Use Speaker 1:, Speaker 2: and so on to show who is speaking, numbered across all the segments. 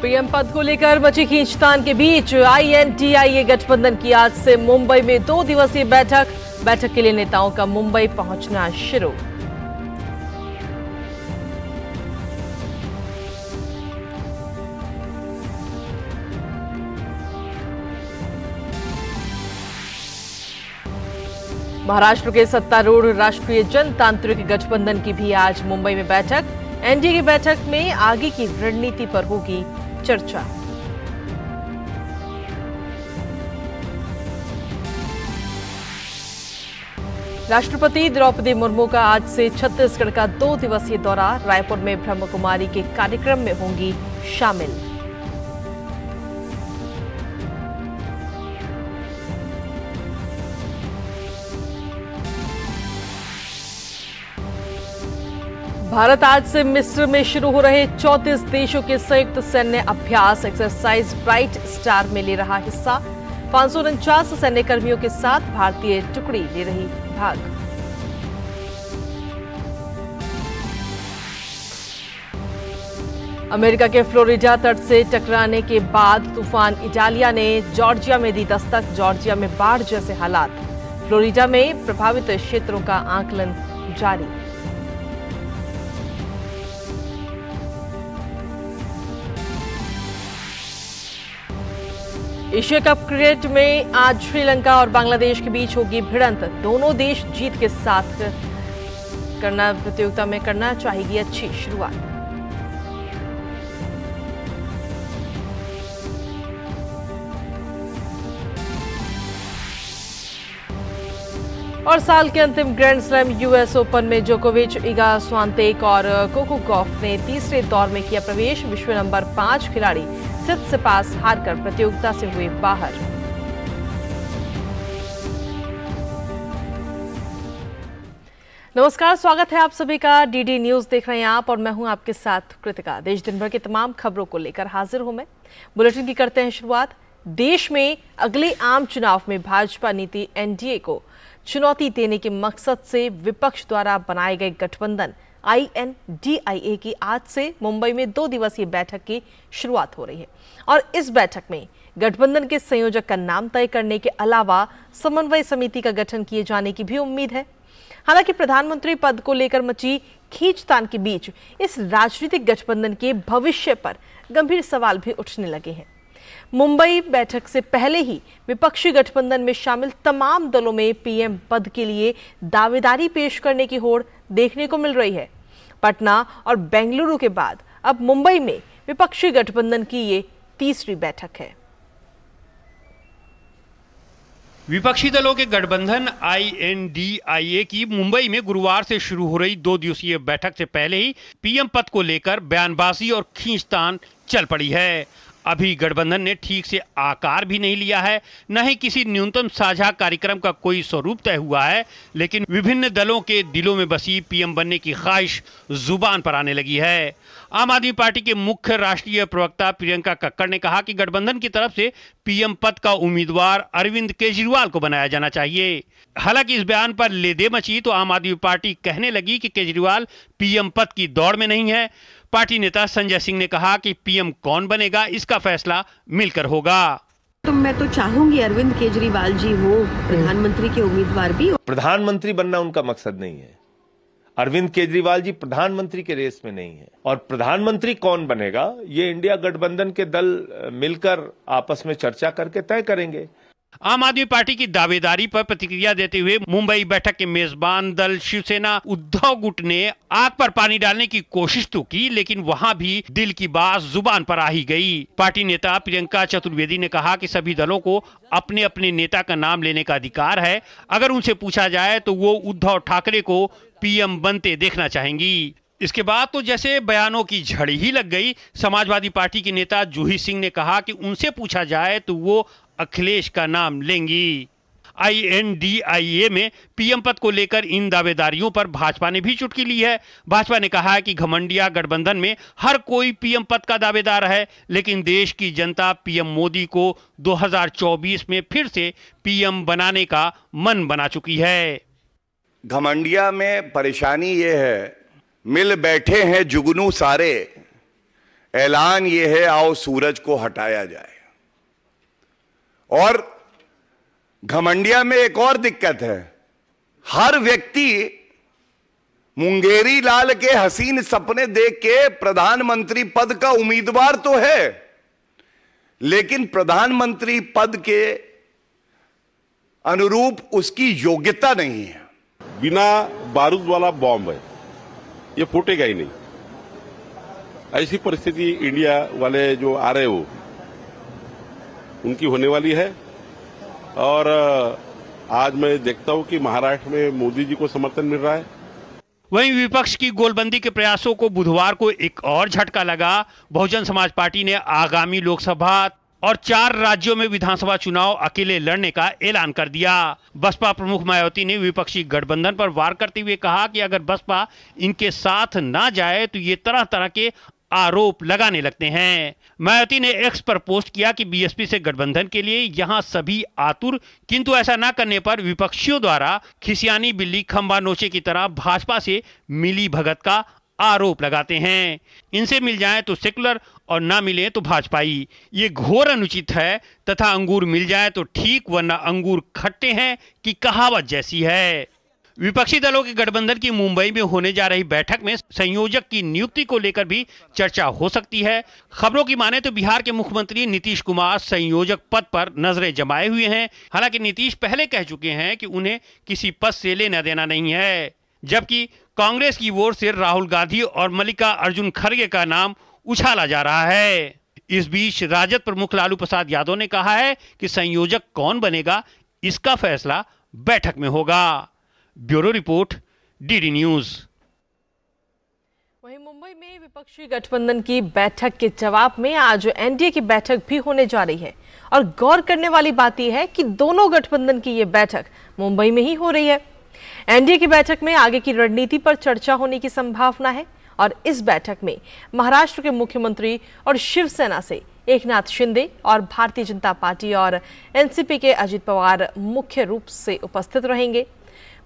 Speaker 1: PM पद को लेकर मची खींचतान के बीच INDIA गठबंधन की आज से मुंबई में 2 दिवसीय बैठक के लिए नेताओं का मुंबई पहुंचना शुरू। महाराष्ट्र के सत्तारूढ़ राष्ट्रीय जनतांत्रिक गठबंधन की भी आज मुंबई में बैठक। एनडीए की बैठक में आगे की रणनीति पर होगी चर्चा। राष्ट्रपति द्रौपदी मुर्मू का आज से छत्तीसगढ़ का 2 दिवसीय दौरा। रायपुर में ब्रह्म कुमारी के कार्यक्रम में होंगी शामिल। भारत आज से मिस्र में शुरू हो रहे 34 देशों के संयुक्त सैन्य अभ्यास एक्सरसाइज ब्राइट स्टार में ले रहा हिस्सा। 549 सैन्य कर्मियों के साथ भारतीय टुकड़ी ले रही भाग। अमेरिका के फ्लोरिडा तट से टकराने के बाद तूफान इडालिया ने जॉर्जिया में दी दस्तक। जॉर्जिया में बाढ़ जैसे हालात। फ्लोरिडा में प्रभावित क्षेत्रों का आकलन जारी। एशिया कप क्रिकेट में आज श्रीलंका और बांग्लादेश के बीच होगी भिड़ंत। दोनों देश जीत के साथ प्रतियोगिता में करना चाहेगी अच्छी शुरुआत। और साल के अंतिम ग्रैंड स्लैम यूएस ओपन में जोकोविच, इगा स्वांतेक और कोको गॉफ ने तीसरे दौर में किया प्रवेश। विश्व नंबर 5 खिलाड़ी सित्सिपास हारकर प्रतियोगिता से हुए बाहर। नमस्कार, स्वागत है आप सभी का। डीडी न्यूज देख रहे हैं आप और मैं हूं आपके साथ कृतिका। देश दिन भर की तमाम खबरों को लेकर हाजिर हूं मैं। बुलेटिन की करते हैं शुरुआत। देश में अगले आम चुनाव में भाजपा नीति एनडीए को चुनौती देने के मकसद से विपक्ष द्वारा बनाए गए गठबंधन INDIA की आज से मुंबई में 2 दिवसीय बैठक की शुरुआत हो रही है और इस बैठक में गठबंधन के संयोजक का नाम तय करने के अलावा समन्वय समिति का गठन किए जाने की भी उम्मीद है। हालांकि प्रधानमंत्री पद को लेकर मची खींचतान के बीच इस राजनीतिक गठबंधन के भविष्य पर गंभीर सवाल भी उठने लगे हैं। मुंबई बैठक से पहले ही विपक्षी गठबंधन में शामिल तमाम दलों में पीएम पद के लिए दावेदारी पेश करने की होड़ देखने को मिल रही है। पटना और बेंगलुरु के बाद अब मुंबई में विपक्षी गठबंधन की ये तीसरी बैठक है।
Speaker 2: विपक्षी दलों के गठबंधन INDIA की मुंबई में गुरुवार से शुरू हो रही 2 दिवसीय बैठक से पहले ही पीएम पद को लेकर बयानबाजी और खींचतान चल पड़ी है। अभी गठबंधन ने ठीक से आकार भी नहीं लिया है, न ही किसी न्यूनतम साझा कार्यक्रम का कोई स्वरूप तय हुआ है, लेकिन विभिन्न दलों के दिलों में बसी पीएम बनने की ख्वाहिश जुबान पर आने लगी है। आम आदमी पार्टी के मुख्य राष्ट्रीय प्रवक्ता प्रियंका कक्कड़ ने कहा कि गठबंधन की तरफ से पीएम पद का उम्मीदवार अरविंद केजरीवाल को बनाया जाना चाहिए। हालांकि इस बयान पर लेदे मची तो आम आदमी पार्टी कहने लगी कि केजरीवाल पीएम पद की दौड़ में नहीं है। पार्टी नेता संजय सिंह ने कहा कि पीएम कौन बनेगा इसका फैसला मिलकर होगा।
Speaker 3: तो मैं तो चाहूंगी अरविंद केजरीवाल जी हो प्रधानमंत्री के उम्मीदवार भी।
Speaker 4: प्रधानमंत्री बनना उनका मकसद नहीं है। अरविंद केजरीवाल जी प्रधानमंत्री के रेस में नहीं है और प्रधानमंत्री कौन बनेगा ये इंडिया गठबंधन के दल मिलकर आपस में चर्चा करके तय करेंगे।
Speaker 2: आम आदमी पार्टी की दावेदारी पर प्रतिक्रिया देते हुए मुंबई बैठक के मेजबान दल शिवसेना उद्धव गुट ने आग पर पानी डालने की कोशिश तो की, लेकिन वहां भी दिल की बात जुबान पर आ ही गई। पार्टी नेता प्रियंका चतुर्वेदी ने कहा कि सभी दलों को अपने अपने नेता का नाम लेने का अधिकार है। अगर उनसे पूछा जाए तो वो उद्धव ठाकरे को पीएम बनते देखना चाहेंगी। इसके बाद तो जैसे बयानों की झड़ी ही लग गई। समाजवादी पार्टी के नेता जूही सिंह ने कहा कि उनसे पूछा जाए तो वो अखिलेश का नाम लेंगी। INDIA में पीएम पद को लेकर इन दावेदारियों पर भाजपा ने भी चुटकी ली है। भाजपा ने कहा है कि घमंडिया गठबंधन में हर कोई पीएम पद का दावेदार है, लेकिन देश की जनता पीएम मोदी को 2024 में फिर से पीएम बनाने का मन बना चुकी है।
Speaker 5: घमंडिया में परेशानी ये है, मिल बैठे हैं जुगनू सारे, ऐलान ये है, आओ सूरज को हटाया जाए। और घमंडिया में एक और दिक्कत है, हर व्यक्ति मुंगेरी लाल के हसीन सपने देख के प्रधानमंत्री पद का उम्मीदवार तो है, लेकिन प्रधानमंत्री पद के अनुरूप उसकी योग्यता नहीं है।
Speaker 6: बिना बारूद वाला बॉम्ब है, ये फूटेगा ही नहीं। ऐसी परिस्थिति इंडिया वाले जो आ रहे हो उनकी होने वाली है। और आज मैं देखता हूं कि महाराष्ट्र में मोदी जी को समर्थन मिल रहा है।
Speaker 2: वहीं विपक्ष की गोलबंदी के प्रयासों को बुधवार को एक और झटका लगा। बहुजन समाज पार्टी ने आगामी लोकसभा और 4 राज्यों में विधानसभा चुनाव अकेले लड़ने का ऐलान कर दिया। बसपा प्रमुख मायावती ने विपक्षी गठबंधन पर वार करते हुए कहा कि अगर बसपा इनके साथ ना जाए तो ये तरह तरह के आरोप लगाने लगते हैं। मायावती ने एक्स पर पोस्ट किया कि बीएसपी से गठबंधन के लिए यहां सभी आतुर, किंतु ऐसा न करने पर विपक्षियों द्वारा खिसियानी बिल्ली खंबा नोचे की तरह भाजपा से मिली भगत का आरोप लगाते हैं। इनसे मिल जाए तो सेकुलर और ना मिले तो भाजपाई। ये घोर अनुचित है तथा अंगूर मिल जाए तो ठीक, वरना अंगूर खट्टे हैं कि कहावत जैसी है। विपक्षी दलों के गठबंधन की मुंबई में होने जा रही बैठक में संयोजक की नियुक्ति को लेकर भी चर्चा हो सकती है। खबरों की माने तो बिहार के मुख्यमंत्री नीतीश कुमार संयोजक पद पर नजरें जमाए हुए हैं। हालांकि नीतीश पहले कह चुके हैं कि उन्हें किसी पद से लेना देना नहीं है, जबकि कांग्रेस की ओर से राहुल गांधी और मल्लिका अर्जुन खड़गे का नाम उछाला जा रहा है। इस बीच राजद प्रमुख लालू प्रसाद यादव ने कहा है कि संयोजक कौन बनेगा इसका फैसला बैठक में होगा। Bureau report, DD news.
Speaker 1: वहीं मुंबई में विपक्षी गठबंधन की बैठक के जवाब में आज एनडीए की बैठक भी होने जा रही है। और गौर करने वाली बात यह है कि दोनों गठबंधन की यह बैठक मुंबई में ही हो रही है। एनडीए की बैठक में आगे की रणनीति पर चर्चा होने की संभावना है और इस बैठक में महाराष्ट्र के मुख्यमंत्री और शिवसेना से एकनाथ शिंदे और भारतीय जनता पार्टी और एनसीपी के अजित पवार मुख्य रूप से उपस्थित रहेंगे।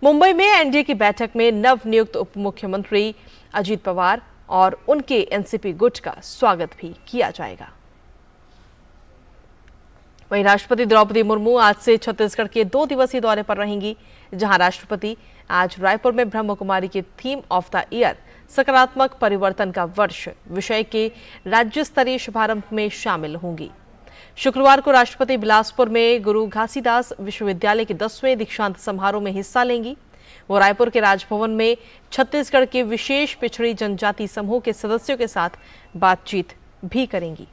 Speaker 1: मुंबई में एनडीए की बैठक में नवनियुक्त उप मुख्यमंत्री अजित पवार और उनके एनसीपी गुट का स्वागत भी किया जाएगा। वहीं राष्ट्रपति द्रौपदी मुर्मू आज से छत्तीसगढ़ के 2 दिवसीय दौरे पर रहेंगी, जहां राष्ट्रपति आज रायपुर में ब्रह्म कुमारी के थीम ऑफ द ईयर सकारात्मक परिवर्तन का वर्ष विषय के राज्य स्तरीय शुभारंभ में शामिल होंगी। शुक्रवार को राष्ट्रपति बिलासपुर में गुरु घासीदास विश्वविद्यालय के 10वें दीक्षांत समारोह में हिस्सा लेंगी। वो रायपुर के राजभवन में छत्तीसगढ़ के विशेष पिछड़ी जनजाति समूह के सदस्यों के साथ बातचीत भी करेंगी।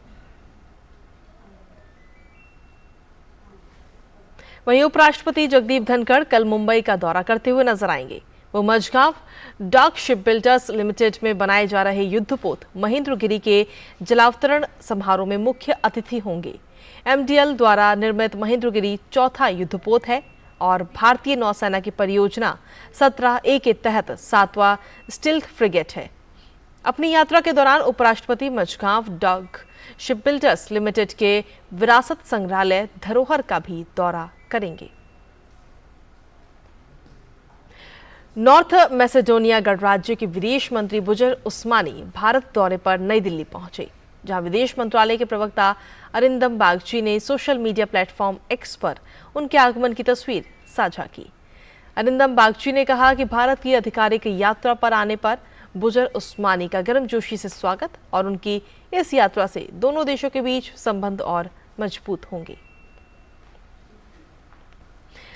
Speaker 1: वहीं उपराष्ट्रपति जगदीप धनखड़ कल मुंबई का दौरा करते हुए नजर आएंगे। वो Mazagon dock ship builders limited में बनाए जा रहे युद्धपोत महेंद्रगिरी के जलावतरण समारोह में मुख्य अतिथि होंगे। एमडीएल द्वारा निर्मित महेंद्रगिरी चौथा युद्धपोत है और भारतीय नौसेना की परियोजना 17A के तहत 7वां स्टील्थ फ्रिगेट है। अपनी यात्रा के दौरान उपराष्ट्रपति Mazagon dock ship builders limited के विरासत संग्रहालय धरोहर का भी दौरा करेंगे। नॉर्थ मैसेडोनिया गणराज्य के विदेश मंत्री बुजर उस्मानी भारत दौरे पर नई दिल्ली पहुंचे, जहां विदेश मंत्रालय के प्रवक्ता अरिंदम बागची ने सोशल मीडिया प्लेटफॉर्म एक्स पर उनके आगमन की तस्वीर साझा की। अरिंदम बागची ने कहा कि भारत की आधिकारिक यात्रा पर आने पर बुजर उस्मानी का गर्मजोशी से स्वागत और उनकी इस यात्रा से दोनों देशों के बीच संबंध और मजबूत होंगे।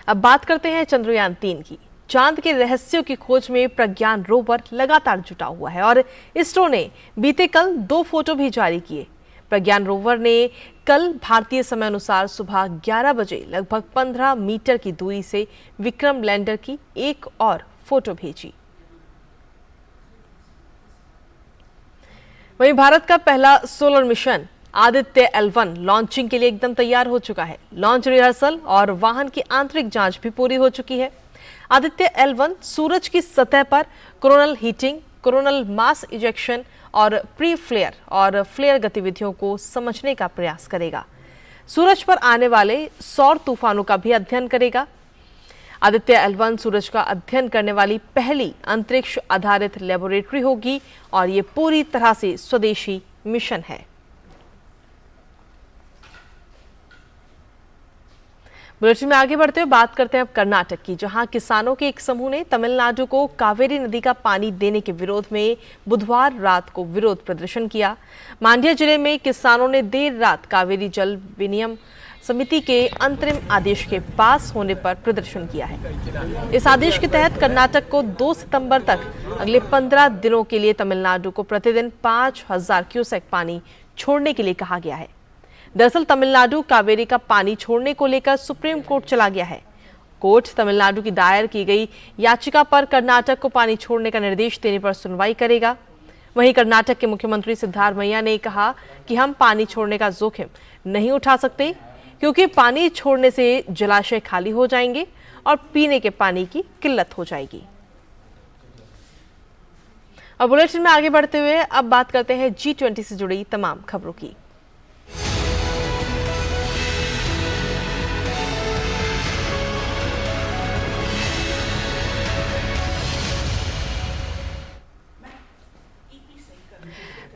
Speaker 1: अब बात करते हैं चंद्रयान 3 की। चांद के रहस्यों की खोज में प्रज्ञान रोवर लगातार जुटा हुआ है और इसरो ने बीते कल 2 फोटो भी जारी किए। प्रज्ञान रोवर ने कल भारतीय समय अनुसार सुबह 11 बजे लगभग 15 मीटर की दूरी से विक्रम लैंडर की एक और फोटो भेजी। वहीं भारत का पहला solar mission Aditya L1 launching के लिए एकदम तैयार हो चुका है। लॉन्च रिहर्सल और वाहन की आंतरिक जांच भी पूरी हो चुकी है। आदित्य L1 सूरज की सतह पर coronal heating, coronal mass ejection और प्री फ्लेयर और फ्लेयर गतिविधियों को समझने का प्रयास करेगा। सूरज पर आने वाले सौर तूफानों का भी अध्ययन करेगा। आदित्य L1 सूरज का अध्ययन करने वाली पहली अंतरिक्ष आधारित लेबोरेटरी होगी और ये पूरी तरह से स्वदेशी मिशन है। बुलेटिन में आगे बढ़ते हुए बात करते हैं अब कर्नाटक की, जहां किसानों के एक समूह ने तमिलनाडु को कावेरी नदी का पानी देने के विरोध में बुधवार रात को विरोध प्रदर्शन किया। मांड्या जिले में किसानों ने देर रात कावेरी जल विनियम समिति के अंतरिम आदेश के पास होने पर प्रदर्शन किया है। इस आदेश के तहत कर्नाटक को 2 सितंबर तक अगले 15 दिनों के लिए तमिलनाडु को प्रतिदिन 5000 क्यूसेक पानी छोड़ने के लिए कहा गया है। दरअसल तमिलनाडु कावेरी का पानी छोड़ने को लेकर सुप्रीम कोर्ट चला गया है। कोर्ट तमिलनाडु की दायर की गई याचिका पर कर्नाटक को पानी छोड़ने का निर्देश देने पर सुनवाई करेगा। वहीं कर्नाटक के मुख्यमंत्री सिद्धारमैया ने कहा कि हम पानी छोड़ने का जोखिम नहीं उठा सकते, क्योंकि पानी छोड़ने से जलाशय खाली हो जाएंगे और पीने के पानी की किल्लत हो जाएगी। अब बुलेटिन में आगे बढ़ते हुए अब बात करते हैं G20 से जुड़ी तमाम खबरों की।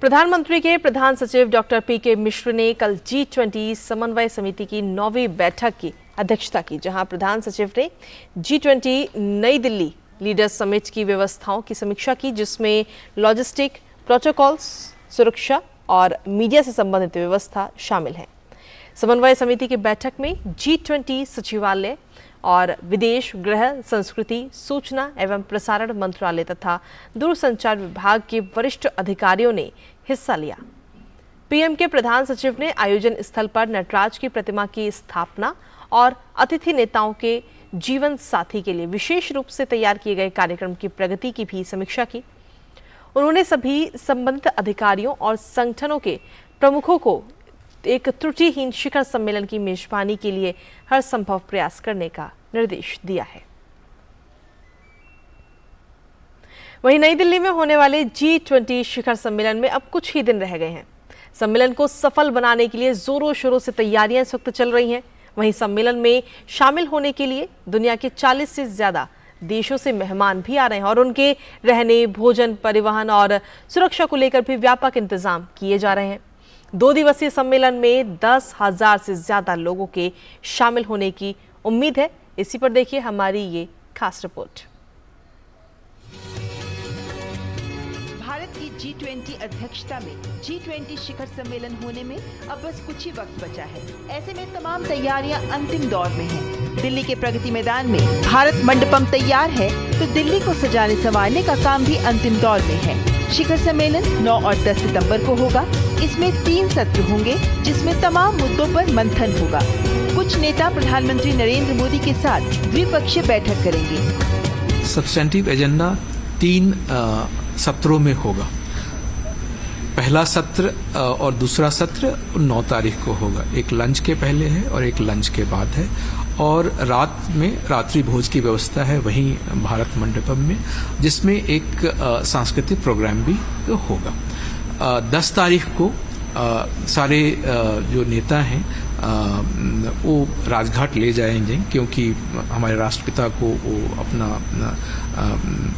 Speaker 1: प्रधानमंत्री के प्रधान सचिव डॉक्टर पीके मिश्र ने कल G20 समन्वय समिति की 9वीं बैठक की अध्यक्षता की, जहां प्रधान सचिव ने G20 नई दिल्ली लीडर्स समिट की व्यवस्थाओं की समीक्षा की, जिसमें लॉजिस्टिक, प्रोटोकॉल्स, सुरक्षा और मीडिया से संबंधित व्यवस्था शामिल है। समन्वय समिति की बैठक में G20 सचिवालय और विदेश, गृह, संस्कृति, सूचना एवं प्रसारण मंत्रालय तथा दूरसंचार विभाग के वरिष्ठ अधिकारियों ने हिस्सा लिया। पीएम के प्रधान सचिव ने आयोजन स्थल पर नटराज की प्रतिमा की स्थापना और अतिथि नेताओं के जीवन साथी के लिए विशेष रूप से तैयार किए गए कार्यक्रम की प्रगति की भी समीक्षा की। उन्होंने सभी संबंधित अधिकारियों और संगठनों के प्रमुखों को एक त्रुटिहीन शिखर सम्मेलन की मेजबानी के लिए हर संभव प्रयास करने का निर्देश दिया है। वहीं नई दिल्ली में होने वाले G20 शिखर सम्मेलन में अब कुछ ही दिन रह गए हैं। सम्मेलन को सफल बनाने के लिए जोरों शोरों से तैयारियां इस वक्त चल रही हैं। वहीं सम्मेलन में शामिल होने के लिए दुनिया के 40 से ज्यादा देशों से मेहमान भी आ रहे हैं और उनके रहने, भोजन, परिवहन और सुरक्षा को लेकर भी व्यापक इंतजाम किए जा रहे हैं। 2 दिवसीय सम्मेलन में 10,000 से ज्यादा लोगों के शामिल होने की उम्मीद है। इसी पर देखिए हमारी ये खास रिपोर्ट।
Speaker 7: भारत की G20 अध्यक्षता में G20 शिखर सम्मेलन होने में अब बस कुछ ही वक्त बचा है। ऐसे में तमाम तैयारियां अंतिम दौर में हैं। दिल्ली के प्रगति मैदान में भारत मंडपम तैयार है, तो दिल्ली को सजाने संवारने का काम भी अंतिम दौर में है। शिखर सम्मेलन 9 और 10 सितंबर को होगा। इसमें 3 सत्र होंगे, जिसमें तमाम मुद्दों पर मंथन होगा। कुछ नेता प्रधानमंत्री नरेंद्र मोदी के साथ द्विपक्षीय बैठक करेंगे।
Speaker 8: सब्सटेंटिव एजेंडा 3 सत्रों में होगा। पहला सत्र और दूसरा सत्र 9 तारीख को होगा। एक लंच के पहले है और एक लंच के बाद है, और रात में रात्रि भोज की व्यवस्था है वहीं भारत मंडपम में, जिसमें एक सांस्कृतिक प्रोग्राम भी होगा। 10 तारीख को सारे जो नेता हैं वो राजघाट ले जाएंगे, क्योंकि हमारे राष्ट्रपिता को वो अपना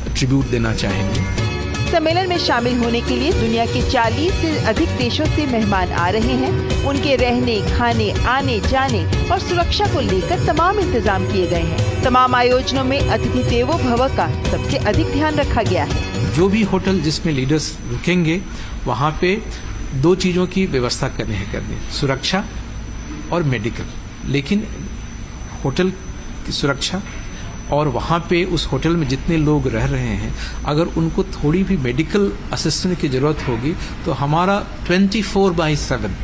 Speaker 8: ट्रिब्यूट देना चाहेंगे।
Speaker 7: सम्मेलन में शामिल होने के लिए दुनिया के 40 से अधिक देशों से मेहमान आ रहे हैं। उनके रहने, खाने, आने जाने और सुरक्षा को लेकर तमाम इंतजाम किए गए हैं। तमाम आयोजनों में अतिथि देवो भव का सबसे अधिक ध्यान रखा गया है।
Speaker 8: जो भी होटल जिसमें लीडर्स रुकेंगे, वहाँ पे 2 चीजों की व्यवस्था करनी है, सुरक्षा और मेडिकल। लेकिन होटल की सुरक्षा और वहाँ पे उस होटल में जितने लोग रह रहे हैं, अगर उनको थोड़ी भी मेडिकल असिस्टेंस की जरूरत होगी तो हमारा 24/7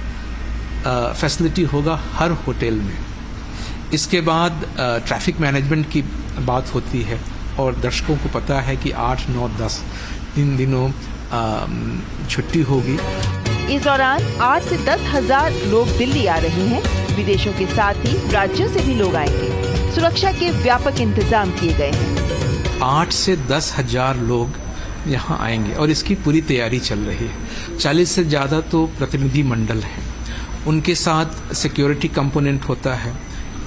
Speaker 8: फैसिलिटी होगा हर होटल में। इसके बाद ट्रैफिक मैनेजमेंट की बात होती है, और दर्शकों को पता है कि 8, 9, 10 3 दिनों छुट्टी होगी।
Speaker 7: इस दौरान 8 से 10 हजार लोग दिल्ली आ रहे हैं। विदेशों के साथ ही राज्यों से भी लोग आएंगे। सुरक्षा के व्यापक इंतजाम किए गए हैं।
Speaker 8: 8 से 10 हजार लोग यहाँ आएंगे और इसकी पूरी तैयारी चल रही है। 40 से ज्यादा तो प्रतिनिधि मंडल है, उनके साथ सिक्योरिटी कंपोनेंट होता है,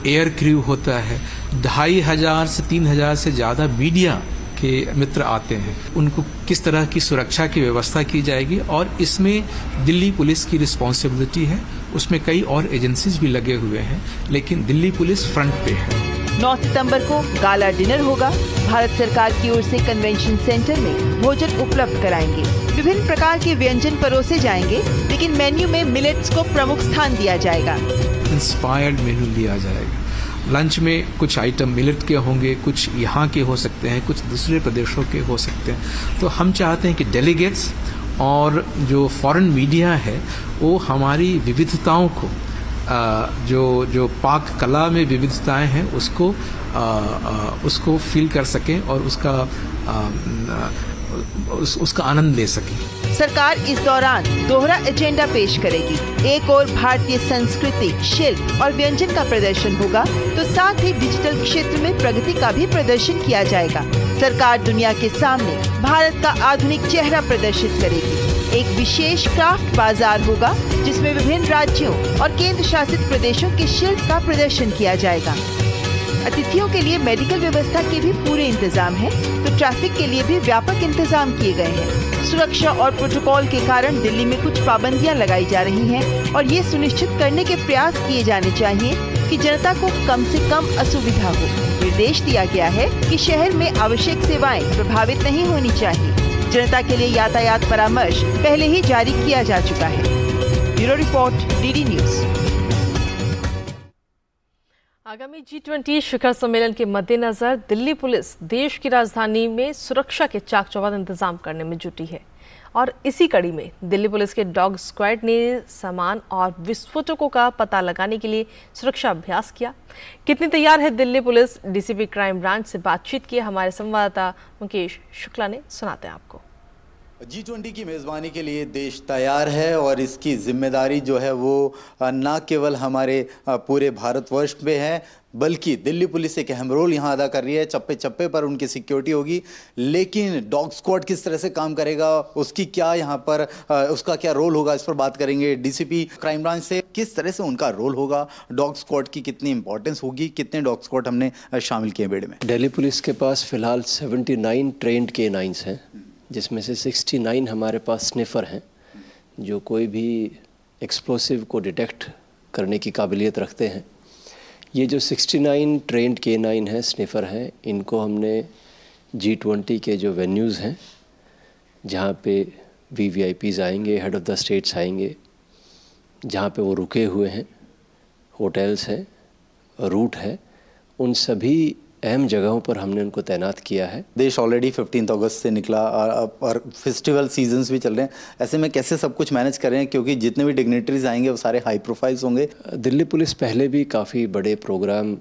Speaker 8: एयर क्रू होता है, 2500 से 3000 से ज्यादा मीडिया के मित्र आते हैं, उनको किस तरह की सुरक्षा की व्यवस्था की जाएगी, और इसमें दिल्ली पुलिस की रिस्पॉन्सिबिलिटी है। उसमें कई और एजेंसीज भी लगे हुए हैं, लेकिन दिल्ली पुलिस फ्रंट पे है।
Speaker 7: 9 सितंबर को गाला डिनर होगा। भारत सरकार की ओर से कन्वेंशन सेंटर में भोजन उपलब्ध कराएंगे। विभिन्न प्रकार के व्यंजन परोसे जाएंगे, लेकिन मेन्यू में मिलेट्स को प्रमुख स्थान दिया जाएगा।
Speaker 8: इंस्पायर्ड मेन्यू दिया जाएगा। लंच में कुछ आइटम मिलेट के होंगे, कुछ यहाँ के हो सकते हैं, कुछ दूसरे प्रदेशों के हो सकते हैं। तो हम चाहते हैं कि डेलीगेट्स और जो फॉरेन मीडिया है वो हमारी विविधताओं को, जो पाक कला में विविधताएं हैं, उसको फील कर सकें और उसका आनंद ले सकें।
Speaker 7: सरकार इस दौरान दोहरा एजेंडा पेश करेगी। एक ओर भारतीय संस्कृति, शिल्प और व्यंजन का प्रदर्शन होगा, तो साथ ही डिजिटल क्षेत्र में प्रगति का भी प्रदर्शन किया जाएगा। सरकार दुनिया के सामने भारत का आधुनिक चेहरा प्रदर्शित करेगी। एक विशेष क्राफ्ट बाजार होगा, जिसमें विभिन्न राज्यों और केंद्र शासित प्रदेशों के शिल्प का प्रदर्शन किया जाएगा। अतिथियों के लिए मेडिकल व्यवस्था के भी पूरे इंतजाम हैं, तो ट्रैफिक के लिए भी व्यापक इंतजाम किए गए हैं। सुरक्षा और प्रोटोकॉल के कारण दिल्ली में कुछ पाबंदियां लगाई जा रही हैं, और ये सुनिश्चित करने के प्रयास किए जाने चाहिए कि जनता को कम से कम असुविधा हो। निर्देश दिया गया है कि शहर में आवश्यक सेवाएं प्रभावित नहीं होनी चाहिए। जनता के लिए यातायात परामर्श पहले ही जारी किया जा चुका है। Bureau report, DD news.
Speaker 1: आगामी G20 शिखर सम्मेलन के मद्देनजर दिल्ली पुलिस देश की राजधानी में सुरक्षा के चाक चौबंद इंतजाम करने में जुटी है, और इसी कड़ी में दिल्ली पुलिस के डॉग स्क्वाड ने सामान और विस्फोटकों का पता लगाने के लिए सुरक्षा अभ्यास किया। कितनी तैयार है Delhi police? DCP crime branch से बातचीत की हमारे संवाददाता मुकेश शुक्ला ने, सुनाते हैं आपको।
Speaker 9: G20 की मेज़बानी के लिए देश तैयार है, और इसकी जिम्मेदारी जो है वो न केवल हमारे पूरे भारतवर्ष में है, बल्कि दिल्ली पुलिस एक अहम रोल यहाँ अदा कर रही है। चप्पे चप्पे पर उनकी सिक्योरिटी होगी, लेकिन डॉग स्क्वाड किस तरह से काम करेगा, उसकी क्या यहाँ पर उसका क्या रोल होगा, इस पर बात करेंगे डीसीपी क्राइम ब्रांच से। किस तरह से उनका रोल होगा, डॉग स्क्वाड की कितनी इंपॉर्टेंस होगी, कितने डॉग स्क्वाड हमने शामिल किए बेड़े में।
Speaker 10: दिल्ली पुलिस के पास फिलहाल 79 ट्रेंड K9s हैं, जिसमें से 69 हमारे पास स्निफर हैं, जो कोई भी एक्सप्लोसिव को डिटेक्ट करने की काबिलियत रखते हैं। ये जो 69 ट्रेंड K9 हैं, स्निफर हैं, इनको हमने G20 के जो वेन्यूज़ हैं, जहाँ पे VVIPs आएंगे, हेड ऑफ़ द स्टेट्स आएंगे, जहाँ पे वो रुके हुए हैं, होटल्स हैं, रूट है, उन सभी अहम जगहों पर हमने उनको तैनात किया है।
Speaker 9: देश ऑलरेडी 15 अगस्त से निकला, और फेस्टिवल सीजन्स भी चल रहे हैं। ऐसे में कैसे सब कुछ मैनेज कर रहे हैं, क्योंकि जितने भी डिग्निटरीज आएंगे वो सारे हाई प्रोफाइल्स होंगे।
Speaker 10: दिल्ली पुलिस पहले भी काफ़ी बड़े प्रोग्राम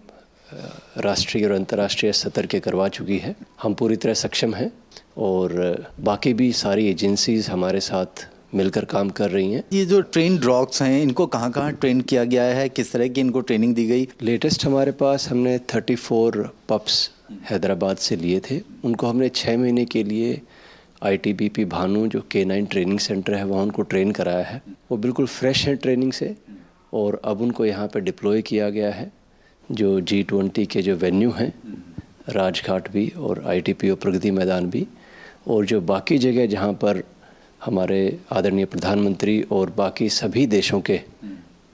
Speaker 10: राष्ट्रीय और अंतर्राष्ट्रीय स्तर के करवा चुकी है। हम पूरी तरह सक्षम हैं, और बाकी भी सारी एजेंसीज हमारे साथ मिलकर काम कर रही हैं।
Speaker 9: ये जो ट्रेन डॉग्स हैं, इनको कहाँ कहाँ ट्रेन किया गया है, किस तरह की इनको ट्रेनिंग दी गई?
Speaker 10: लेटेस्ट हमारे पास हमने 34 पप्स हैदराबाद से लिए थे। उनको हमने 6 महीने के लिए ITBP भानु, जो K9 ट्रेनिंग सेंटर है, वहाँ उनको ट्रेन कराया है। वो बिल्कुल फ्रेश हैं ट्रेनिंग से, और अब उनको यहाँ पे डिप्लॉय किया गया है। जो G20 के जो वेन्यू हैं, राजघाट भी और ITPO प्रगति मैदान भी, और जो बाकी जगह जहाँ पर हमारे आदरणीय प्रधानमंत्री और बाकी सभी देशों के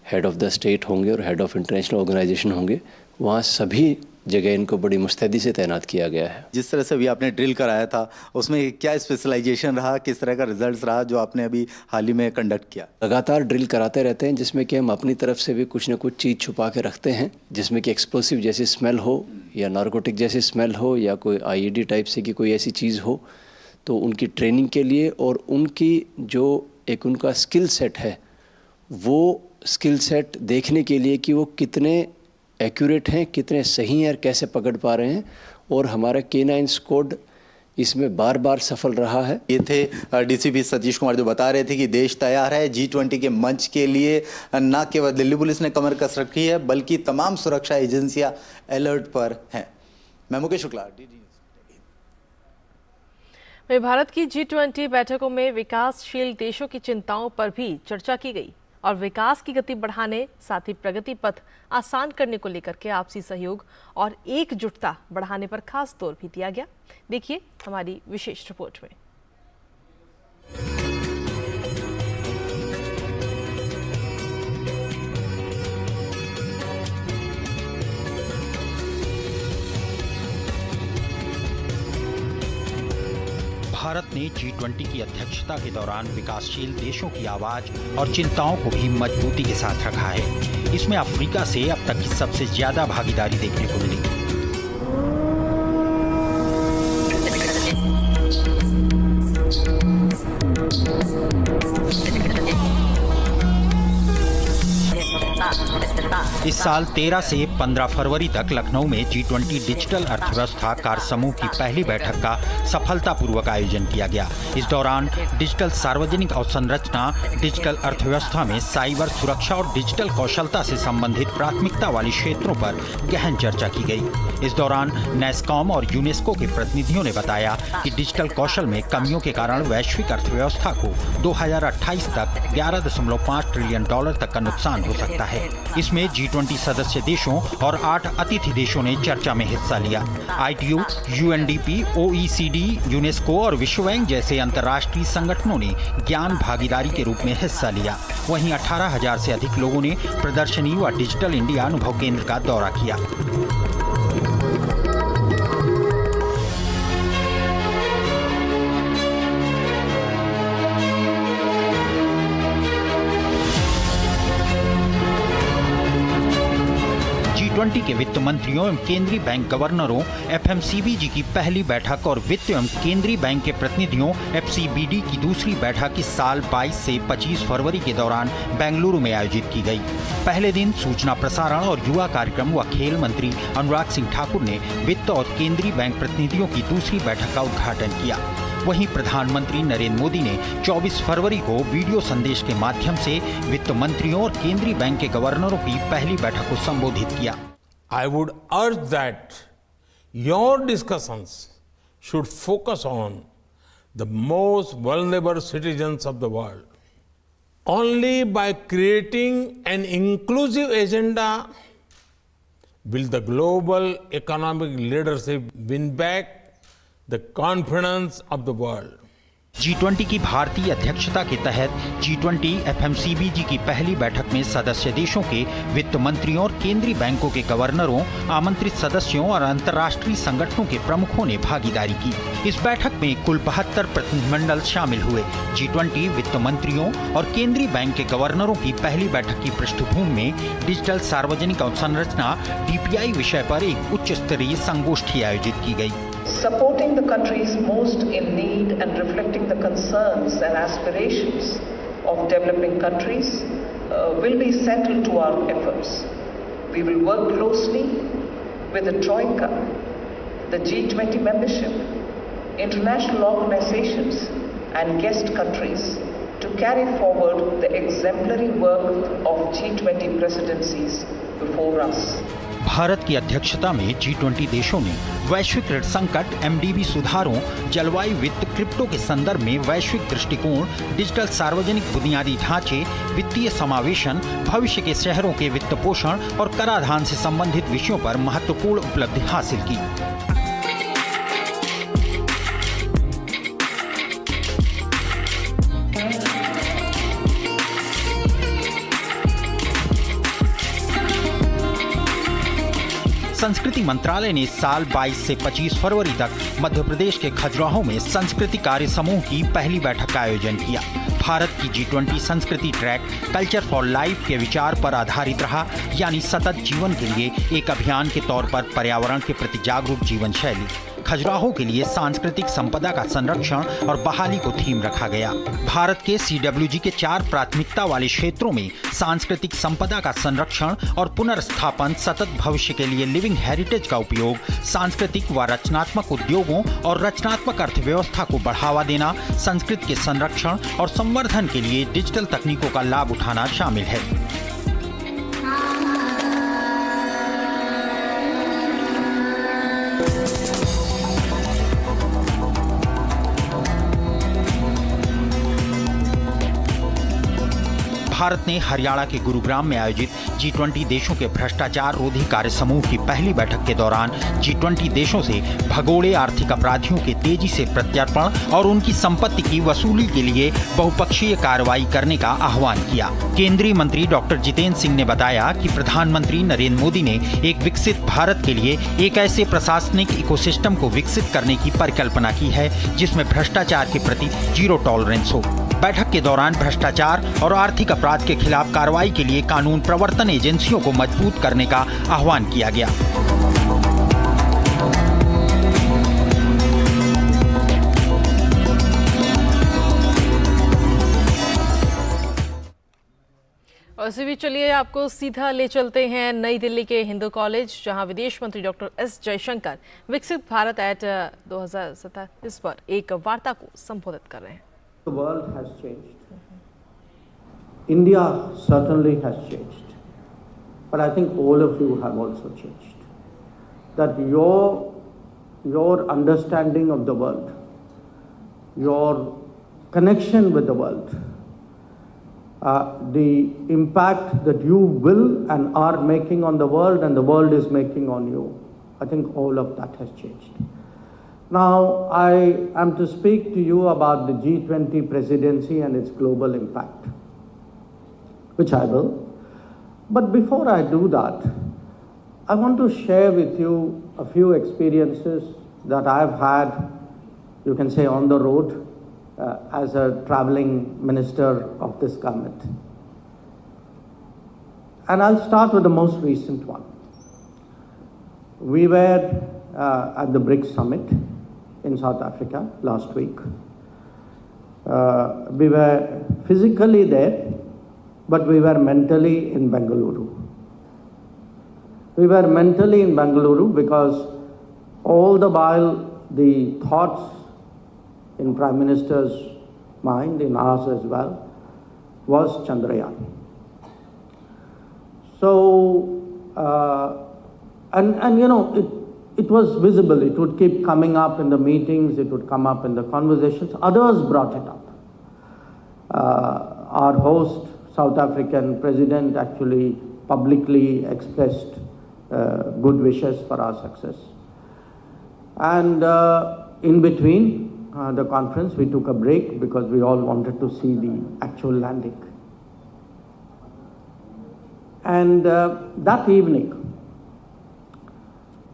Speaker 10: हेड ऑफ़ द स्टेट होंगे और हेड ऑफ़ इंटरनेशनल ऑर्गेनाइजेशन होंगे, वहाँ सभी जगह इनको बड़ी मुस्तैदी से तैनात किया गया है।
Speaker 9: जिस तरह से अभी आपने ड्रिल कराया था, उसमें क्या स्पेशलाइजेशन रहा, किस तरह का रिजल्ट रहा जो आपने अभी हाल ही में कंडक्ट किया?
Speaker 10: लगातार ड्रिल कराते रहते हैं, जिसमें कि हम अपनी तरफ से भी कुछ न कुछ चीज़ छुपा के रखते हैं, जिसमें कि एक्सप्लोसिव जैसी स्मेल हो, या नार्कोटिक जैसी स्मेल हो, या कोई IED टाइप से की कोई ऐसी चीज़ हो, तो उनकी ट्रेनिंग के लिए और उनकी जो एक उनका स्किल सेट है, वो स्किल सेट देखने के लिए कि वो कितने एक्यूरेट हैं, कितने सही हैं और कैसे पकड़ पा रहे हैं। और हमारा K9 स्क्वाड इसमें बार बार सफल रहा है।
Speaker 9: ये थे डीसीपी सतीश कुमार, जो बता रहे थे कि देश तैयार है G20 के मंच के लिए। न केवल दिल्ली पुलिस ने कमर कस रखी है, बल्कि तमाम सुरक्षा एजेंसियां अलर्ट पर हैं। मैं मुकेश शुक्ला, DD
Speaker 1: भारत की G20 बैठकों में विकासशील देशों की चिंताओं पर भी चर्चा की गई, और विकास की गति बढ़ाने, साथ ही प्रगति पथ आसान करने को लेकर के आपसी सहयोग और एकजुटता बढ़ाने पर खास जोर भी दिया गया। देखिए हमारी विशेष रिपोर्ट में।
Speaker 11: भारत ने G20 की अध्यक्षता के दौरान विकासशील देशों की आवाज और चिंताओं को भी मजबूती के साथ रखा है। इसमें अफ्रीका से अब तक की सबसे ज्यादा भागीदारी देखने को मिली। इस साल 13 से 15 फरवरी तक लखनऊ में G20 डिजिटल अर्थव्यवस्था कार्य समूह की पहली बैठक का सफलतापूर्वक आयोजन किया गया। इस दौरान डिजिटल सार्वजनिक अवसंरचना, डिजिटल अर्थव्यवस्था में साइबर सुरक्षा और डिजिटल कौशलता से संबंधित प्राथमिकता वाले क्षेत्रों पर गहन चर्चा की गई। इस दौरान नैस्कॉम और यूनेस्को के प्रतिनिधियों ने बताया कि डिजिटल कौशल में कमियों के कारण वैश्विक अर्थव्यवस्था को 2028 तक $11.5 ट्रिलियन तक का नुकसान हो सकता है। इसमें G20 सदस्य देशों और 8 अतिथि देशों ने चर्चा में हिस्सा लिया। ITU, UNDP, OECD, यूनेस्को और विश्व बैंक जैसे अंतर्राष्ट्रीय संगठनों ने ज्ञान भागीदारी के रूप में हिस्सा लिया। वहीं 18,000 से अधिक लोगों ने प्रदर्शनी व डिजिटल इंडिया अनुभव केंद्र का दौरा किया। G20 के वित्त मंत्रियों एवं केंद्रीय बैंक गवर्नरों, FMCBG की पहली बैठक और वित्त एवं केंद्रीय बैंक के प्रतिनिधियों FCBD की दूसरी बैठक इस साल 22 से 25 फरवरी के दौरान बेंगलुरु में आयोजित की गई। पहले दिन सूचना प्रसारण और युवा कार्यक्रम व खेल मंत्री अनुराग सिंह ठाकुर ने वित्त और केंद्रीय बैंक प्रतिनिधियों की दूसरी बैठक का उद्घाटन किया। वहीं प्रधानमंत्री नरेंद्र मोदी ने 24 फरवरी को वीडियो संदेश के माध्यम से वित्त मंत्रियों और केंद्रीय बैंक के गवर्नरों की पहली बैठक को संबोधित किया।
Speaker 12: I would urge that your discussions should focus on the most vulnerable citizens of the world. Only by creating an inclusive agenda will the global economic leadership win back the confidence of the world.
Speaker 11: G20 की भारतीय अध्यक्षता के तहत G20 FMCBG की पहली बैठक में सदस्य देशों के वित्त मंत्रियों और केंद्रीय बैंकों के गवर्नरों, आमंत्रित सदस्यों और अंतर्राष्ट्रीय संगठनों के प्रमुखों ने भागीदारी की। इस बैठक में कुल 72 प्रतिनिधिमंडल शामिल हुए। G20 वित्त मंत्रियों और केंद्रीय बैंक के गवर्नरों की पहली बैठक की पृष्ठभूमि में डिजिटल सार्वजनिक अवसंरचना DPI विषय पर एक उच्च स्तरीय संगोष्ठी आयोजित की गई।
Speaker 13: Supporting the countries most in need and reflecting the concerns and aspirations of developing countries will be central to our efforts. We will work closely with the Troika, the G20 membership, international organizations and guest countries to carry forward the exemplary work of G20 presidencies before us.
Speaker 11: Bharat की अध्यक्षता में G20 देशों ने वैश्विक ऋण संकट, MDB सुधारों, जलवायु वित्त, क्रिप्टो के संदर्भ में वैश्विक दृष्टिकोण, डिजिटल सार्वजनिक बुनियादी ढांचे, वित्तीय समावेशन, भविष्य के शहरों के वित्त पोषण और कराधान से संबंधित विषयों पर महत्वपूर्ण उपलब्धि हासिल की। संस्कृति मंत्रालय ने इस साल 22 से 25 फरवरी तक मध्य प्रदेश के खजुराहो में संस्कृति कार्य समूह की पहली बैठक का आयोजन किया। भारत की G20 संस्कृति ट्रैक कल्चर फॉर लाइफ के विचार पर आधारित रहा, यानी सतत जीवन के लिए एक अभियान के तौर पर पर्यावरण के प्रति जागरूक जीवन शैली। खजुराहो के लिए सांस्कृतिक संपदा का संरक्षण और बहाली को थीम रखा गया। भारत के CWG के 4 प्राथमिकता वाले क्षेत्रों में सांस्कृतिक संपदा का संरक्षण और पुनर्स्थापन, सतत भविष्य के लिए लिविंग हेरिटेज का उपयोग, सांस्कृतिक व रचनात्मक उद्योगों और रचनात्मक अर्थव्यवस्था को बढ़ावा देना, संस्कृति के संरक्षण और संवर्धन के लिए डिजिटल तकनीकों का लाभ उठाना शामिल है। भारत ने हरियाणा के गुरुग्राम में आयोजित G20 देशों के भ्रष्टाचार रोधी कार्य समूह की पहली बैठक के दौरान G20 देशों से भगोड़े आर्थिक अपराधियों के तेजी से प्रत्यर्पण और उनकी संपत्ति की वसूली के लिए बहुपक्षीय कार्रवाई करने का आह्वान किया। केंद्रीय मंत्री डॉक्टर जितेंद्र सिंह ने बताया कि प्रधानमंत्री नरेंद्र मोदी ने एक विकसित भारत के लिए एक ऐसे प्रशासनिक इकोसिस्टम को विकसित करने की परिकल्पना की है जिसमें भ्रष्टाचार के प्रति जीरो टॉलरेंस हो। बैठक के दौरान भ्रष्टाचार और आर्थिक अपराध के खिलाफ कार्रवाई के लिए कानून प्रवर्तन एजेंसियों को मजबूत करने का आह्वान किया गया।
Speaker 1: और इसी बीच चलिए आपको सीधा ले चलते हैं नई दिल्ली के हिंदू कॉलेज, जहां विदेश मंत्री डॉक्टर एस जयशंकर विकसित भारत एट 2027 पर एक वार्ता को संबोधित कर रहे हैं।
Speaker 14: The world has changed. India certainly has changed. But I think all of you have also changed. That your understanding of the world, your connection with the world, the impact that you will and are making on the world and the world is making on you, I think all of that has changed. Now, I am to speak to you about the G20 presidency and its global impact, which I will. But before I do that, I want to share with you a few experiences that I've had, you can say, on the road as a traveling minister of this government. And I'll start with the most recent one. We were at the BRICS summit in South Africa last week. We were physically there, but we were mentally in Bengaluru. We were mentally in Bengaluru because all the while the thoughts in Prime Minister's mind, in ours as well, was Chandrayaan. So, and you know, it was visible. It would keep coming up in the meetings. It would come up in the conversations. Others brought it up. Our host, South African president, actually publicly expressed good wishes for our success. And in between the conference, we took a break because we all wanted to see the actual landing. And that evening,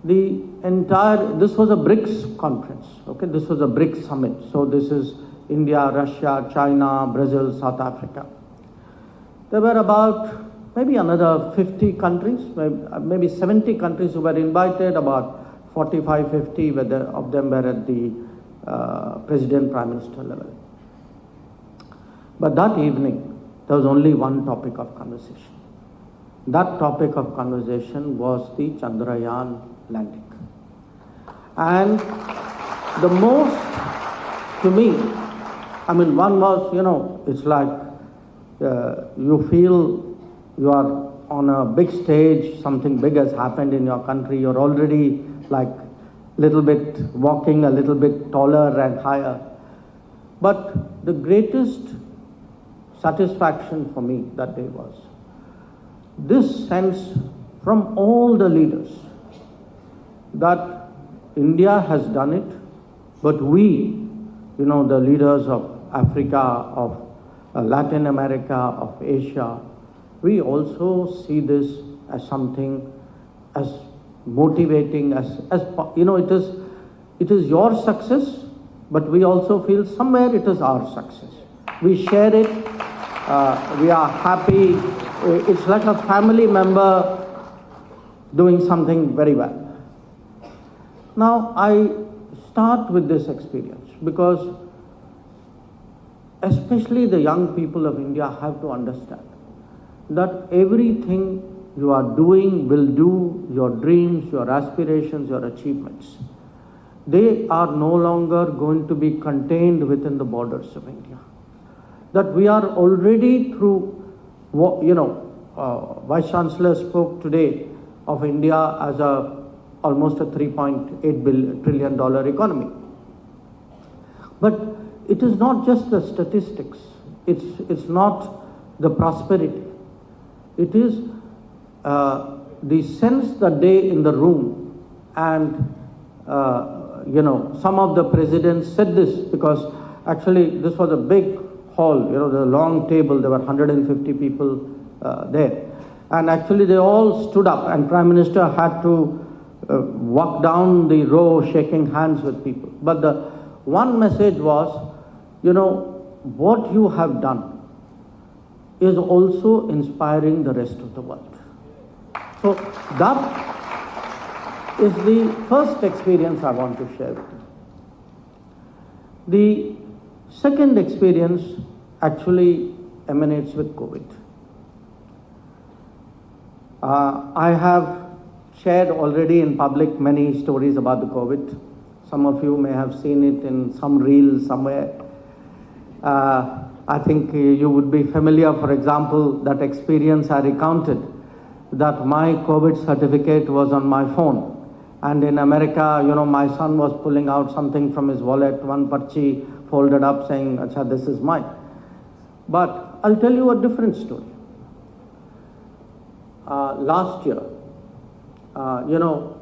Speaker 14: this was a BRICS conference, okay? This was a BRICS summit. So this is India, Russia, China, Brazil, South Africa. There were about maybe another 50 countries, maybe 70 countries who were invited, about 45, 50 of them were at the President, Prime Minister level. But that evening, there was only one topic of conversation. That topic of conversation was the Chandrayaan landing. And the most, to me, I mean, one was, you know, it's like you feel you are on a big stage, something big has happened in your country, you're already like little bit walking a little bit taller and higher. But the greatest satisfaction for me that day was this sense from all the leaders that India has done it, but we, you know, the leaders of Africa, of Latin America, of Asia, we also see this as something as motivating, as you know, it is your success, but we also feel somewhere it is our success. We share it, we are happy, it's like a family member doing something very well. Now, I start with this experience because especially the young people of India have to understand that everything you are doing, will do, your dreams, your aspirations, your achievements, they are no longer going to be contained within the borders of India. That we are already through, you know, Vice Chancellor spoke today of India as almost a $3.8 trillion economy. But it is not just the statistics. It's not the prosperity. It is the sense that they in the room, and some of the presidents said this because actually this was a big hall, the long table, there were 150 people there. And actually they all stood up and Prime Minister had to walk down the row shaking hands with people. But the one message was, what you have done is also inspiring the rest of the world. So that is the first experience I want to share with you. The second experience actually emanates with COVID. I have shared already in public many stories about the COVID. Some of you may have seen it in some reel somewhere. I think you would be familiar, for example, that experience I recounted, that my COVID certificate was on my phone. And in America, my son was pulling out something from his wallet, one parchi folded up saying, "Acha, this is mine." But I'll tell you a different story. Last year,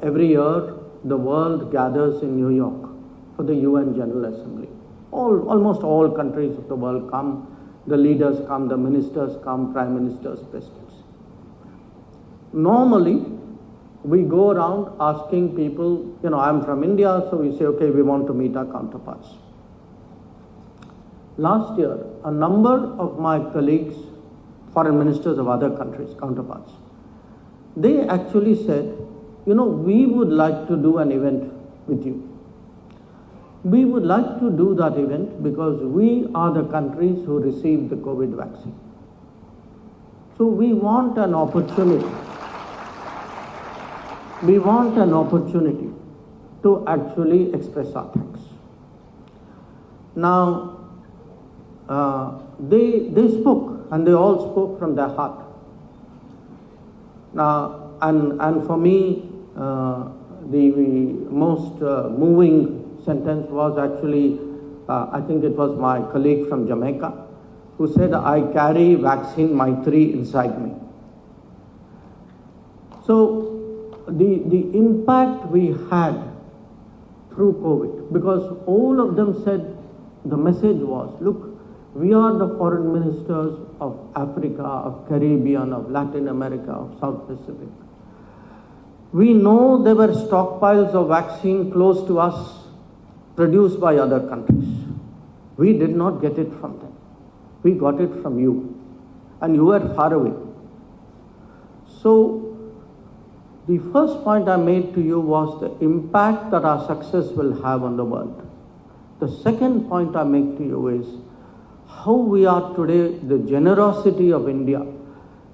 Speaker 14: every year the world gathers in New York for the UN General Assembly. Almost all countries of the world come, the leaders come, the ministers come, prime ministers, presidents. Normally, we go around asking people, I'm from India, so we say, okay, we want to meet our counterparts. Last year, a number of my colleagues, foreign ministers of other countries, counterparts, they actually said, we would like to do an event with you. We would like to do that event because we are the countries who received the COVID vaccine. So we want an opportunity. We want an opportunity to actually express our thanks. Now, they spoke, and they all spoke from their heart. Now, and for me, the most moving sentence was actually, I think it was my colleague from Jamaica, who said, "I carry vaccine Maitri inside me." So the impact we had through COVID, because all of them said, the message was, look, we are the foreign ministers of Africa, of Caribbean, of Latin America, of South Pacific. We know there were stockpiles of vaccine close to us produced by other countries. We did not get it from them. We got it from you. And you were far away. So the first point I made to you was the impact that our success will have on the world. The second point I make to you is how we are today, the generosity of India.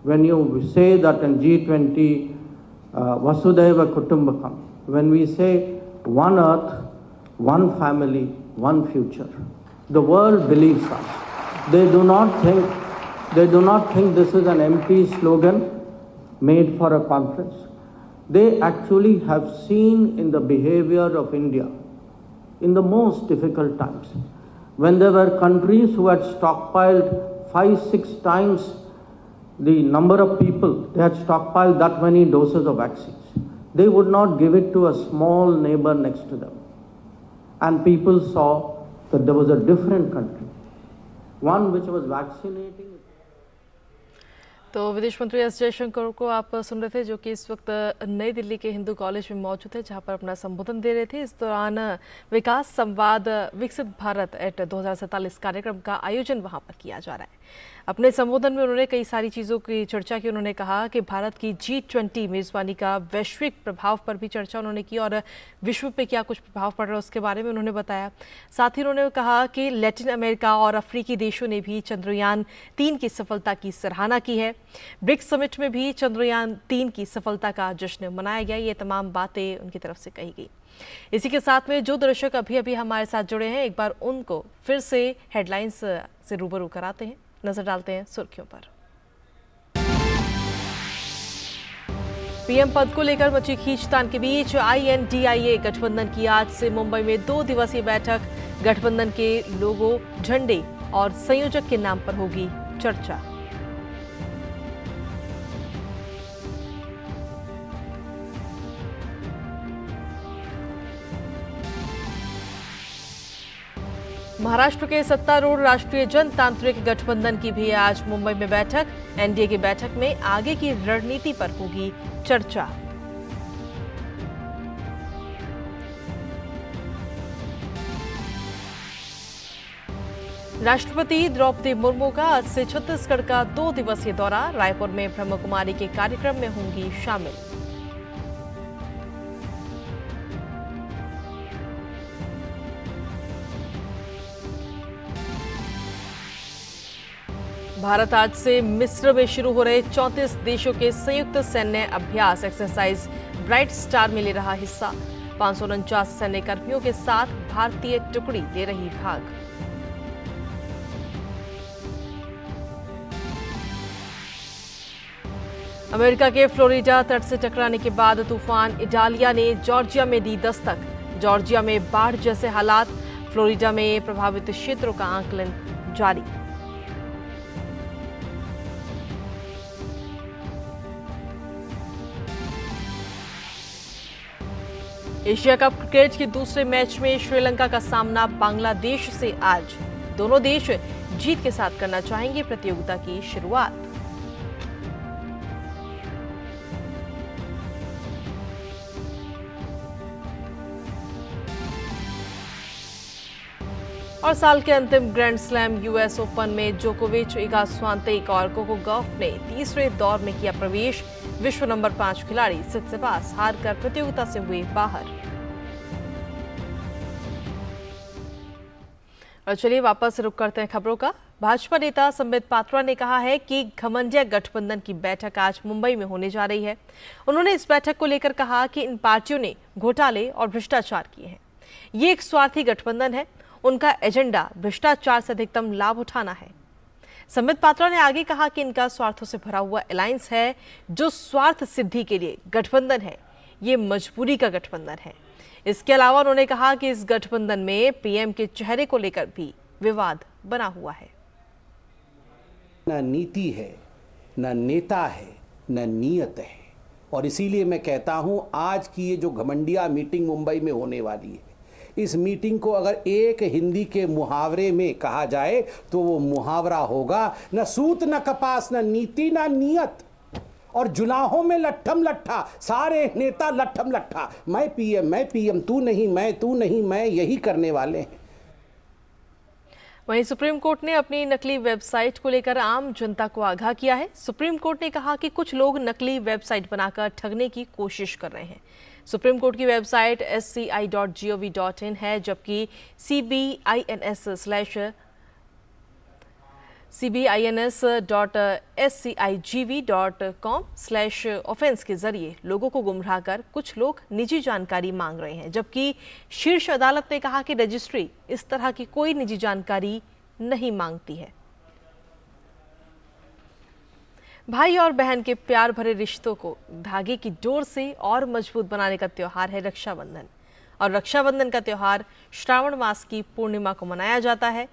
Speaker 14: When you say that in G20, Vasudhaiva Kutumbakam, when we say one earth, one family, one future, the world believes us. They do not think this is an empty slogan made for a conference. They actually have seen in the behavior of India in the most difficult times, when there were countries who had stockpiled 5-6 times the number of people, they had stockpiled that many doses of vaccines. They would not give it to a small neighbor next to them. And people saw that there was a different country, one which was vaccinating.
Speaker 1: तो विदेश मंत्री S Jaishankar को आप सुन रहे थे, जो कि इस वक्त नई दिल्ली के हिंदू कॉलेज में मौजूद थे, जहां पर अपना संबोधन दे रहे थे। इस दौरान विकास संवाद विकसित भारत एट 2047 कार्यक्रम का आयोजन वहां पर किया जा रहा है। अपने संबोधन में उन्होंने कई सारी चीज़ों की चर्चा की। उन्होंने कहा कि भारत की G20 मेज़बानी का वैश्विक प्रभाव पर भी चर्चा उन्होंने की और विश्व पे क्या कुछ प्रभाव पड़ रहा है उसके बारे में उन्होंने बताया। साथ ही उन्होंने कहा कि लैटिन अमेरिका और अफ्रीकी देशों ने भी चंद्रयान 3 की सफलता की सराहना की है। ब्रिक्स समिट में भी चंद्रयान 3 की सफलता का जश्न मनाया गया। ये तमाम बातें उनकी तरफ से कही गई। इसी के साथ में जो दर्शक अभी हमारे साथ जुड़े हैं, एक बार उनको फिर से हेडलाइंस से रूबरू कराते हैं। नजर डालते हैं सुर्खियों पर। पीएम पद को लेकर मची खींचतान के बीच INDIA गठबंधन की आज से मुंबई में 2 दिवसीय बैठक। गठबंधन के लोगो, झंडे और संयोजक के नाम पर होगी चर्चा। महाराष्ट्र के सत्तारूढ़ राष्ट्रीय जनतांत्रिक गठबंधन की भी आज मुंबई में बैठक। एनडीए की बैठक में आगे की रणनीति पर होगी चर्चा। राष्ट्रपति द्रौपदी मुर्मू का आज से छत्तीसगढ़ का 2 दिवसीय दौरा। रायपुर में ब्रह्म कुमारी के कार्यक्रम में होंगी शामिल। भारत आज से मिस्र में शुरू हो रहे 34 देशों के संयुक्त सैन्य अभ्यास एक्सरसाइज ब्राइट स्टार में ले रहा हिस्सा। 549 सैन्य कर्मियों के साथ भारतीय टुकड़ी ले रही भाग। अमेरिका के फ्लोरिडा तट से टकराने के बाद तूफान इडालिया ने जॉर्जिया में दी दस्तक। जॉर्जिया में बाढ़ जैसे हालात। फ्लोरिडा में प्रभावित क्षेत्रों का आकलन जारी। एशिया कप क्रिकेट के दूसरे मैच में श्रीलंका का सामना बांग्लादेश से आज। दोनों देश जीत के साथ करना चाहेंगे प्रतियोगिता की शुरुआत। और साल के अंतिम ग्रैंड स्लैम यूएस ओपन में जोकोविच, इगा स्वातेक और कोको गॉफ ने तीसरे दौर में किया प्रवेश। विश्व नंबर 5 खिलाड़ी सित्सिपास हारकर प्रतियोगिता से हुए बाहर। और चलिए वापस रुक करते हैं खबरों का। भाजपा नेता संबित पात्रा ने कहा है कि घमंडिया गठबंधन की बैठक आज मुंबई में होने जा रही है। उन्होंने इस बैठक को लेकर कहा कि इन पार्टियों ने घोटाले और भ्रष्टाचार किए हैं। ये एक स्वार्थी गठबंधन है। उनका एजेंडा भ्रष्टाचार से अधिकतम लाभ उठाना है। संबित पात्रा ने आगे कहा कि इनका स्वार्थों से भरा हुआ अलायंस है, जो स्वार्थ सिद्धि के लिए गठबंधन है। ये मजबूरी का गठबंधन है। इसके अलावा उन्होंने कहा कि इस गठबंधन में पीएम के चेहरे को लेकर भी विवाद बना हुआ है।
Speaker 15: न नीति है, न नेता है, न नीयत है। और इसीलिए मैं कहता हूं आज की ये जो घमंडिया मीटिंग मुंबई में होने वाली है, इस मीटिंग को अगर एक हिंदी के मुहावरे में कहा जाए तो वो मुहावरा होगा, न सूत न कपास, न नीति न नियत, और जुलाहों में लट्ठम लट्ठा, सारे नेता लट्ठम लट्ठा, मैं पीएम, तू नहीं मैं, यही करने वाले हैं।
Speaker 1: वहीं सुप्रीम कोर्ट ने अपनी नकली वेबसाइट को लेकर आम जनता को आगाह किया है। सुप्रीम कोर्ट ने कहा कि कुछ लोग नकली वेबसाइट बनाकर ठगने की कोशिश कर रहे हैं। सुप्रीम कोर्ट की वेबसाइट sci.gov.in है, जबकि cbins.scigv.com/offense के जरिए लोगों को गुमराह कर कुछ लोग निजी जानकारी मांग रहे हैं, जबकि शीर्ष अदालत ने कहा कि रजिस्ट्री इस तरह की कोई निजी जानकारी नहीं मांगती है। भाई और बहन के प्यार भरे रिश्तों को धागे की डोर से और मजबूत बनाने का त्योहार है रक्षाबंधन। और रक्षाबंधन का त्योहार श्रावण मास की पूर्णिमा को मनाया जाता है।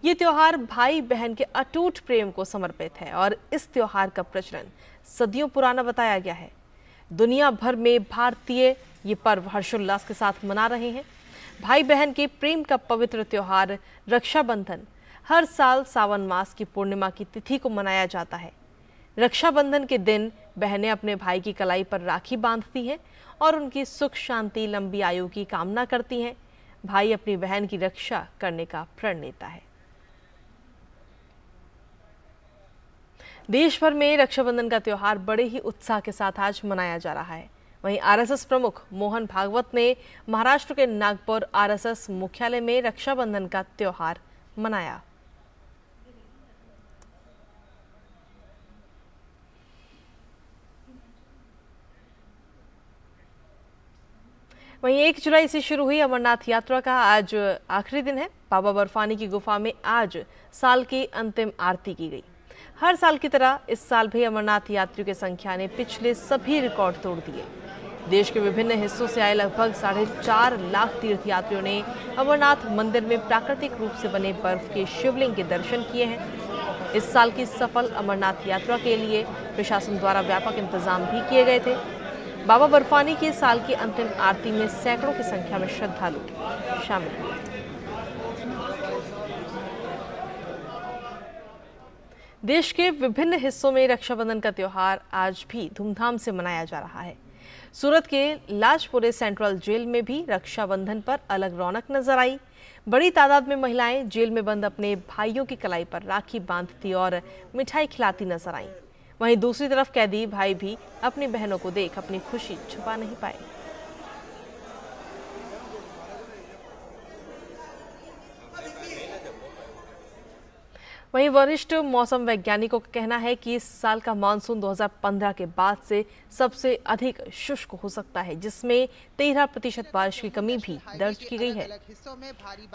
Speaker 1: ये त्योहार भाई बहन के अटूट प्रेम को समर्पित है और इस त्योहार का प्रचलन सदियों पुराना बताया गया है। दुनिया भर में भारतीय ये पर्व हर्षोल्लास के साथ मना रहे हैं। भाई बहन के प्रेम का पवित्र त्योहार रक्षाबंधन हर साल सावन मास की पूर्णिमा की तिथि को मनाया जाता है। रक्षाबंधन के दिन बहनें अपने भाई की कलाई पर राखी बांधती हैं और उनकी सुख शांति लंबी आयु की कामना करती हैं। भाई अपनी बहन की रक्षा करने का प्रण लेता है। देश भर में रक्षाबंधन का त्योहार बड़े ही उत्साह के साथ आज मनाया जा रहा है। वहीं आरएसएस प्रमुख मोहन भागवत ने महाराष्ट्र के नागपुर आरएसएस मुख्यालय में रक्षाबंधन का त्योहार मनाया। वहीं 1 जुलाई से शुरू हुई अमरनाथ यात्रा का आज आखिरी दिन है। बाबा बर्फानी की गुफा में आज साल की अंतिम आरती की गई। हर साल की तरह इस साल भी अमरनाथ यात्रियों की संख्या ने पिछले सभी रिकॉर्ड तोड़ दिए। देश के विभिन्न हिस्सों से आए लगभग 4.5 लाख तीर्थयात्रियों ने अमरनाथ मंदिर में प्राकृतिक रूप से बने बर्फ के शिवलिंग के दर्शन किए हैं। इस साल की सफल अमरनाथ यात्रा के लिए प्रशासन द्वारा व्यापक इंतजाम भी किए गए थे। बाबा बर्फानी की साल की अंतिम आरती में सैकड़ों की संख्या में श्रद्धालु शामिल हुए। देश के विभिन्न हिस्सों में रक्षाबंधन का त्योहार आज भी धूमधाम से मनाया जा रहा है। सूरत के लाजपुरे सेंट्रल जेल में भी रक्षाबंधन पर अलग रौनक नजर आई। बड़ी तादाद में महिलाएं जेल में बंद अपने भाइयों की कलाई पर राखी बांधती और मिठाई खिलाती नजर आईं। वहीं दूसरी तरफ कैदी भाई भी अपनी बहनों को देख अपनी खुशी छुपा नहीं पाए। वहीं वरिष्ठ मौसम वैज्ञानिकों का कहना है कि इस साल का मानसून 2015 के बाद से सबसे अधिक शुष्क हो सकता है, जिसमें 13% बारिश की कमी भी दर्ज की गई है।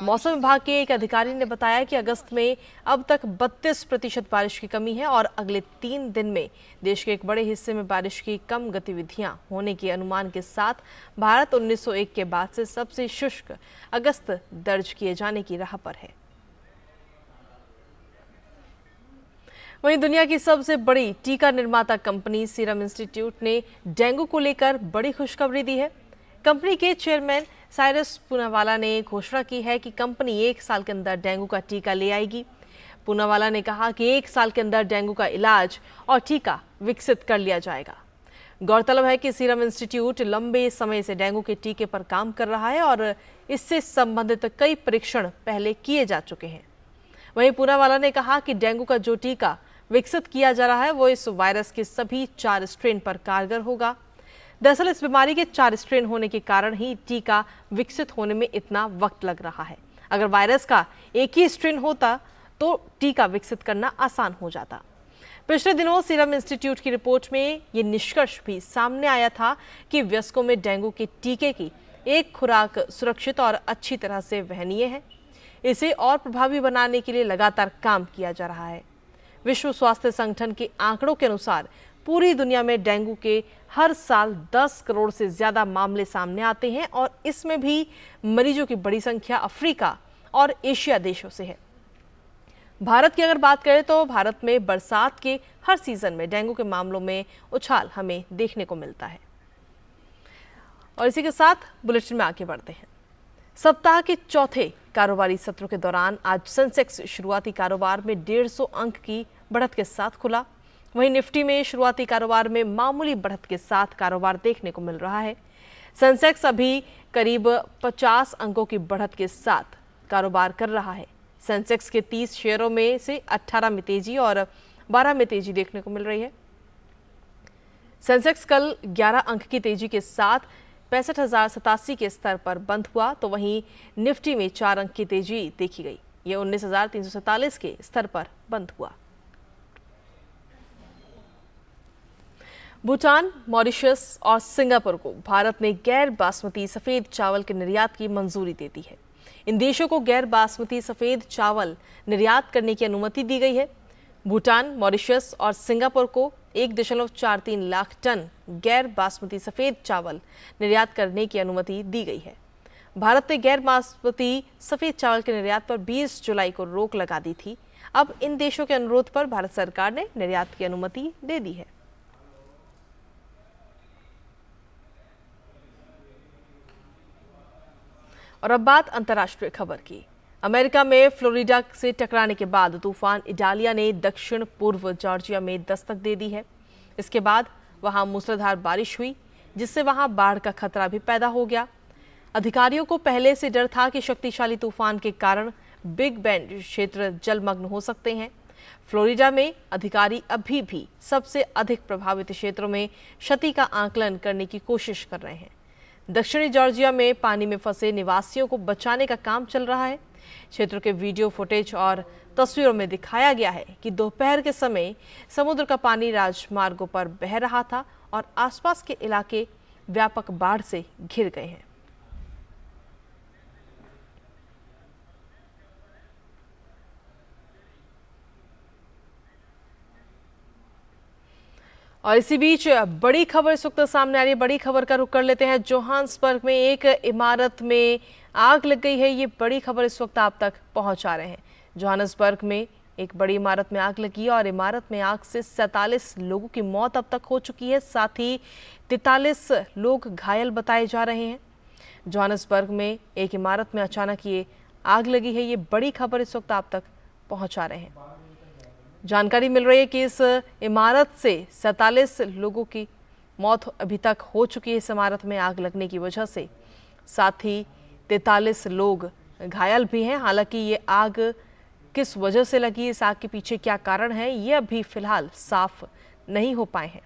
Speaker 1: मौसम विभाग के एक अधिकारी ने बताया कि अगस्त में अब तक 32% बारिश की कमी है और अगले 3 दिन में देश के एक बड़े हिस्से में बारिश की कम गतिविधियां होने के अनुमान के साथ भारत 1901 के बाद से सबसे शुष्क अगस्त दर्ज किए जाने की राह पर है। वहीं दुनिया की सबसे बड़ी टीका निर्माता कंपनी सीरम इंस्टीट्यूट ने डेंगू को लेकर बड़ी खुशखबरी दी है। कंपनी के चेयरमैन साइरस पूनावाला ने घोषणा की है कि कंपनी 1 साल के अंदर डेंगू का टीका ले आएगी। पूनावाला ने कहा कि 1 साल के अंदर डेंगू का इलाज और टीका विकसित कर लिया जाएगा। गौरतलब है कि सीरम इंस्टीट्यूट लंबे समय से डेंगू के टीके पर काम कर रहा है और इससे संबंधित कई परीक्षण पहले किए जा चुके हैं। वहीं पूनावाला ने कहा कि डेंगू का जो टीका विकसित किया जा रहा है वो इस वायरस के सभी 4 स्ट्रेन पर कारगर होगा। दरअसल इस बीमारी के 4 स्ट्रेन होने के कारण ही टीका विकसित होने में इतना वक्त लग रहा है। अगर वायरस का एक ही स्ट्रेन होता तो टीका विकसित करना आसान हो जाता। पिछले दिनों सीरम इंस्टीट्यूट की रिपोर्ट में ये निष्कर्ष भी सामने आया था कि वयस्कों में डेंगू के टीके की एक खुराक सुरक्षित और अच्छी तरह से वहनीय है। इसे और प्रभावी बनाने के लिए लगातार काम किया जा रहा है। विश्व स्वास्थ्य संगठन के आंकड़ों के अनुसार पूरी दुनिया में डेंगू के हर साल 10 करोड़ से ज्यादा मामले सामने आते हैं और इसमें भी मरीजों की बड़ी संख्या अफ्रीका और एशिया देशों से है। भारत की अगर बात करें तो भारत में बरसात के हर सीजन में डेंगू के मामलों में उछाल हमें देखने को मिलता है। और इसी के साथ बुलेटिन में आगे बढ़ते हैं। सप्ताह के चौथे कारोबारी सत्रों के दौरान आज सेंसेक्स शुरुआती कारोबार में 150 अंक की बढ़त के साथ खुला। वहीं निफ्टी में शुरुआती कारोबार में मामूली बढ़त के साथ कारोबार देखने को मिल रहा है। सेंसेक्स अभी करीब 50 अंकों की बढ़त के साथ कारोबार कर रहा है। सेंसेक्स के 30 शेयरों में से 18 में तेजी और 12 में तेजी देखने को मिल रही है। सेंसेक्स कल 11 अंक की तेजी के साथ 65,087 के स्तर पर बंद हुआ, तो वहीं निफ्टी में 4 अंक की तेजी देखी गई। ये 19,347 के स्तर पर बंद हुआ। भूटान, मॉरिशस और सिंगापुर को भारत ने गैर बासमती सफेद चावल के निर्यात की मंजूरी दे दी है। इन देशों को गैर बासमती सफेद चावल निर्यात करने की अनुमति दी गई है। भूटान, मॉरिशस और सिंगापुर को 1.43 लाख टन गैर बासमती सफेद चावल निर्यात करने की अनुमति दी गई है। भारत ने गैर बासमती सफेद चावल के निर्यात पर 20 जुलाई को रोक लगा दी थी। अब इन देशों के अनुरोध पर भारत सरकार ने निर्यात की अनुमति दे दी है। और अब बात अंतर्राष्ट्रीय खबर की। अमेरिका में फ्लोरिडा से टकराने के बाद तूफान इडालिया ने दक्षिण पूर्व जॉर्जिया में दस्तक दे दी है। इसके बाद वहां मूसलाधार बारिश हुई, जिससे वहां बाढ़ का खतरा भी पैदा हो गया। अधिकारियों को पहले से डर था कि शक्तिशाली तूफान के कारण बिग बेंड क्षेत्र जलमग्न हो सकते हैं। फ्लोरिडा में अधिकारी अभी भी सबसे अधिक प्रभावित क्षेत्रों में क्षति का आकलन करने की कोशिश कर रहे हैं। दक्षिणी जॉर्जिया में पानी में फंसे निवासियों को बचाने का काम चल रहा है। क्षेत्र के वीडियो फुटेज और तस्वीरों में दिखाया गया है कि दोपहर के समय समुद्र का पानी राजमार्गों पर बह रहा था और आसपास के इलाके व्यापक बाढ़ से घिर गए हैं। और इसी बीच बड़ी खबर इस वक्त सामने आ रही है। बड़ी खबर का रुख कर लेते हैं। जोहान्सबर्ग में एक इमारत में आग लग गई है। ये बड़ी खबर इस वक्त आप तक पहुंचा रहे हैं। जोहान्सबर्ग में एक बड़ी इमारत में आग लगी और इमारत में आग से 47 लोगों की मौत अब तक हो चुकी है। साथ ही 43 लोग घायल बताए जा रहे हैं। जोहान्सबर्ग में एक इमारत में अचानक ये आग लगी है। ये बड़ी खबर इस वक्त आप तक पहुंचा रहे हैं। जानकारी मिल रही है कि इस इमारत से 47 लोगों की मौत अभी तक हो चुकी है इस इमारत में आग लगने की वजह से। साथ ही 43 लोग घायल भी हैं। हालांकि ये आग किस वजह से लगी, इस आग के पीछे क्या कारण है, ये अभी फिलहाल साफ नहीं हो पाए हैं।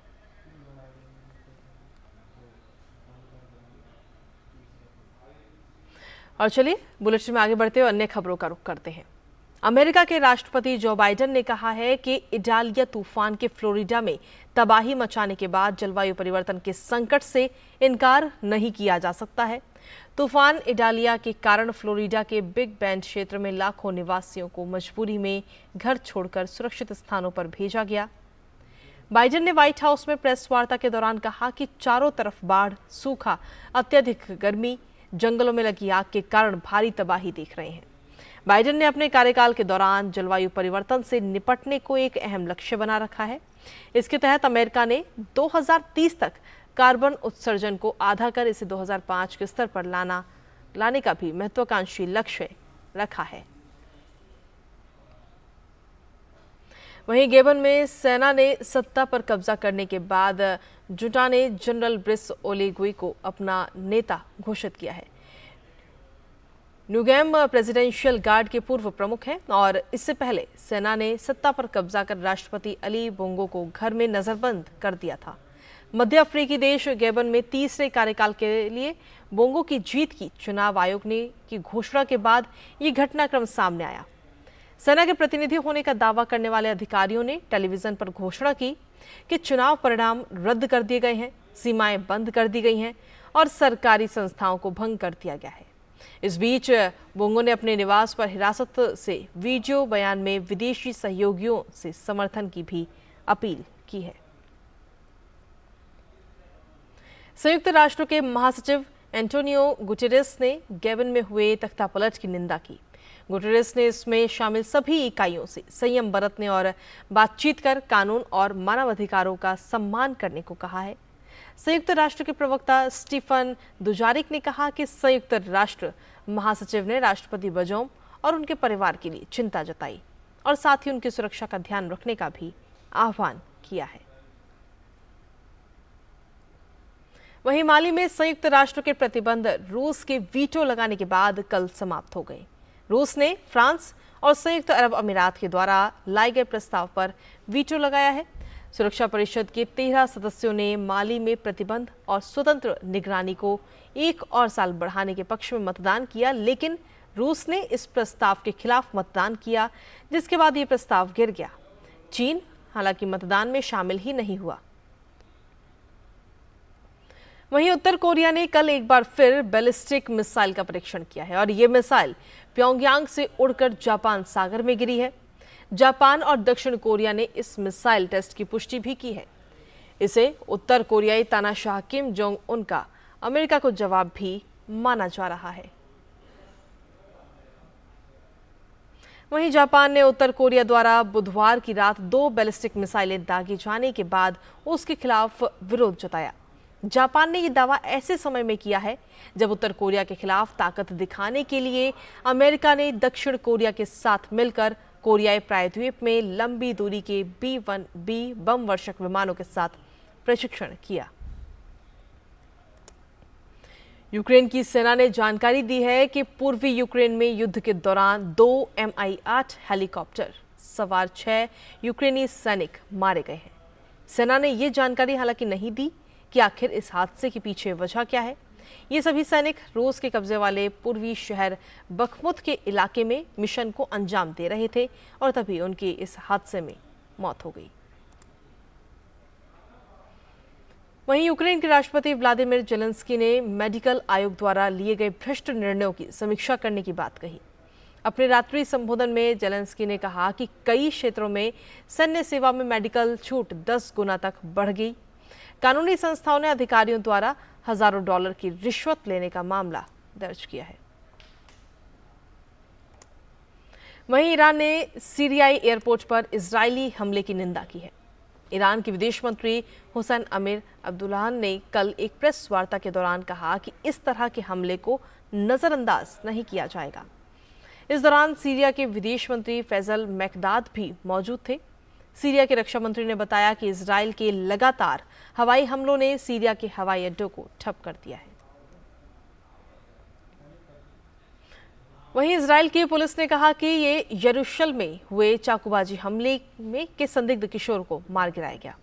Speaker 1: और चलिए बुलेटिन में आगे बढ़ते हुए अन्य खबरों का रुख करते हैं। अमेरिका के राष्ट्रपति जो बाइडेन ने कहा है कि इडालिया तूफान के फ्लोरिडा में तबाही मचाने के बाद जलवायु परिवर्तन के संकट से इनकार नहीं किया जा सकता है। तूफान इडालिया के कारण फ्लोरिडा के बिग बेंड क्षेत्र में लाखों निवासियों को मजबूरी में घर छोड़कर सुरक्षित स्थानों पर भेजा गया। बाइडेन ने व्हाइट हाउस में प्रेस वार्ता के दौरान कहा कि चारों तरफ बाढ़, सूखा, अत्यधिक गर्मी, जंगलों में लगी आग के कारण भारी तबाही देख रहे हैं। बाइडेन ने अपने कार्यकाल के दौरान जलवायु परिवर्तन से निपटने को एक अहम लक्ष्य बना रखा है। इसके तहत अमेरिका ने 2030 तक कार्बन उत्सर्जन को आधा कर इसे 2005 के स्तर पर लाने का भी महत्वाकांक्षी लक्ष्य रखा है। वहीं गेबन में सेना ने सत्ता पर कब्जा करने के बाद जुटा ने जनरल ब्रिस ओलीगुई को अपना नेता घोषित किया है। न्यूगैम प्रेसिडेंशियल गार्ड के पूर्व प्रमुख हैं और इससे पहले सेना ने सत्ता पर कब्जा कर राष्ट्रपति अली बोंगो को घर में नजरबंद कर दिया था। मध्य अफ्रीकी देश गेबन में तीसरे कार्यकाल के लिए बोंगो की जीत की चुनाव आयोग ने की घोषणा के बाद ये घटनाक्रम सामने आया। सेना के प्रतिनिधि होने का दावा करने वाले अधिकारियों ने टेलीविजन पर घोषणा की कि चुनाव परिणाम रद्द कर दिए गए हैं, सीमाएं बंद कर दी गई हैं और सरकारी संस्थाओं को भंग कर दिया गया है। इस बीच बोंगो ने अपने निवास पर हिरासत से वीडियो बयान में विदेशी सहयोगियों से समर्थन की भी अपील की है। संयुक्त राष्ट्र के महासचिव एंटोनियो गुटेरेस ने गेबन में हुए तख्तापलट की निंदा की। गुटेरेस ने इसमें शामिल सभी इकाइयों से संयम बरतने और बातचीत कर कानून और मानवाधिकारों का सम्मान करने को कहा है। संयुक्त राष्ट्र के प्रवक्ता स्टीफन दुजारिक ने कहा कि संयुक्त राष्ट्र महासचिव ने राष्ट्रपति बजौम और उनके परिवार के लिए चिंता जताई और साथ ही उनकी सुरक्षा का ध्यान रखने का भी आह्वान किया है। वहीं माली में संयुक्त राष्ट्र के प्रतिबंध रूस के वीटो लगाने के बाद कल समाप्त हो गए। रूस ने फ्रांस और संयुक्त अरब अमीरात के द्वारा लाए गए प्रस्ताव पर वीटो लगाया है। सुरक्षा परिषद के 13 सदस्यों ने माली में प्रतिबंध और स्वतंत्र निगरानी को 1 और साल बढ़ाने के पक्ष में मतदान किया, लेकिन रूस ने इस प्रस्ताव के खिलाफ मतदान किया, जिसके बाद ये प्रस्ताव गिर गया। चीन हालांकि मतदान में शामिल ही नहीं हुआ। वहीं उत्तर कोरिया ने कल एक बार फिर बैलिस्टिक मिसाइल का परीक्षण किया है और ये मिसाइल प्योंगयांग से उड़कर जापान सागर में गिरी है। जापान और दक्षिण कोरिया ने इस मिसाइल टेस्ट की पुष्टि भी की है। इसे उत्तर कोरियाई तानाशाह किम जोंग उन का अमेरिका को जवाब भी माना जा रहा है। वहीं जापान ने उत्तर कोरिया द्वारा बुधवार की रात 2 बैलिस्टिक मिसाइलें दागे जाने के बाद उसके खिलाफ विरोध जताया। जापान ने यह दावा ऐसे समय में किया है जब उत्तर कोरिया के खिलाफ ताकत दिखाने के लिए अमेरिका ने दक्षिण कोरिया के साथ मिलकर कोरियाई प्रायद्वीप में लंबी दूरी के B-1B बम वर्षक विमानों के साथ प्रशिक्षण किया। यूक्रेन की सेना ने जानकारी दी है कि पूर्वी यूक्रेन में युद्ध के दौरान 2 Mi-8 हेलीकॉप्टर सवार 6 यूक्रेनी सैनिक मारे गए हैं। सेना ने यह जानकारी हालांकि नहीं दी कि आखिर इस हादसे के पीछे वजह क्या है। ये सभी सैनिक रूस के कब्जे वाले पूर्वी शहर बखमुत के इलाके में मिशन को अंजाम दे रहे थे और तभी उनकी इस हादसे में मौत हो गई। वहीं यूक्रेन के राष्ट्रपति व्लादिमीर जेलेंस्की ने मेडिकल आयोग द्वारा लिए गए भ्रष्ट निर्णयों की समीक्षा करने की बात कही। अपने रात्रि संबोधन में जेलेंस्की ने कहा कि कई क्षेत्रों में सैन्य सेवा में मेडिकल छूट 10 गुना तक बढ़ गई। कानूनी संस्थाओं ने अधिकारियों द्वारा हजारों डॉलर की रिश्वत लेने का मामला दर्ज किया है। वहीं ईरान ने सीरियाई एयरपोर्ट पर इजरायली हमले की निंदा की है। ईरान के विदेश मंत्री हुसैन अमीर अब्दुल्लाहन ने कल एक प्रेस वार्ता के दौरान कहा कि इस तरह के हमले को नजरअंदाज नहीं किया जाएगा। इस दौरान सीरिया के विदेश मंत्री फैजल मैकदाद भी मौजूद थे। सीरिया के रक्षा मंत्री ने बताया कि इजराइल के लगातार हवाई हमलों ने सीरिया के हवाई अड्डों को ठप कर दिया है। वहीं इजराइल की पुलिस ने कहा कि ये यरूशलेम में हुए चाकूबाजी हमले में के संदिग्ध किशोर को मार गिराया गया।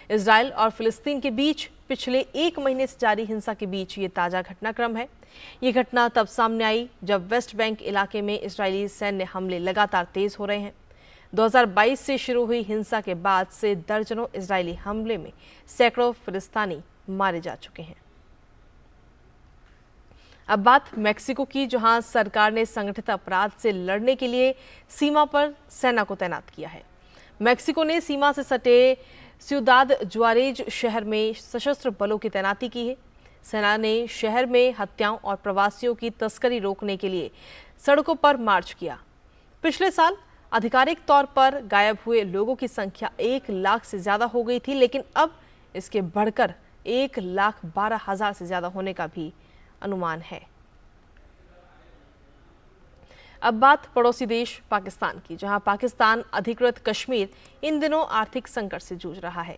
Speaker 1: इजराइल और फिलिस्तीन के बीच पिछले 1 महीने से जारी हिंसा के बीच ये ताजा घटनाक्रम है। ये घटना तब सामने आई जब वेस्ट बैंक इलाके में इजरायली सैन्य हमले लगातार तेज हो रहे हैं। 2022 से शुरू हुई हिंसा के बाद से दर्जनों इजरायली हमले में सैकड़ों फिलिस्तीनी मारे जा चुके हैं। अब बात मेक्सिको की, जहां सरकार ने संगठित अपराध से लड़ने के लिए सीमा पर सेना को तैनात किया है। मेक्सिको ने सीमा से सटे सियुदाद जुआरेज शहर में सशस्त्र बलों की तैनाती की है। सेना ने शहर में हत्याओं और प्रवासियों की तस्करी रोकने के लिए सड़कों पर मार्च किया। पिछले साल आधिकारिक तौर पर गायब हुए लोगों की संख्या 1 लाख से ज्यादा हो गई थी, लेकिन अब इसके बढ़कर 1,12,000 से ज्यादा होने का भी अनुमान है। अब बात पड़ोसी देश पाकिस्तान की, जहां पाकिस्तान अधिकृत कश्मीर इन दिनों आर्थिक संकट से जूझ रहा है।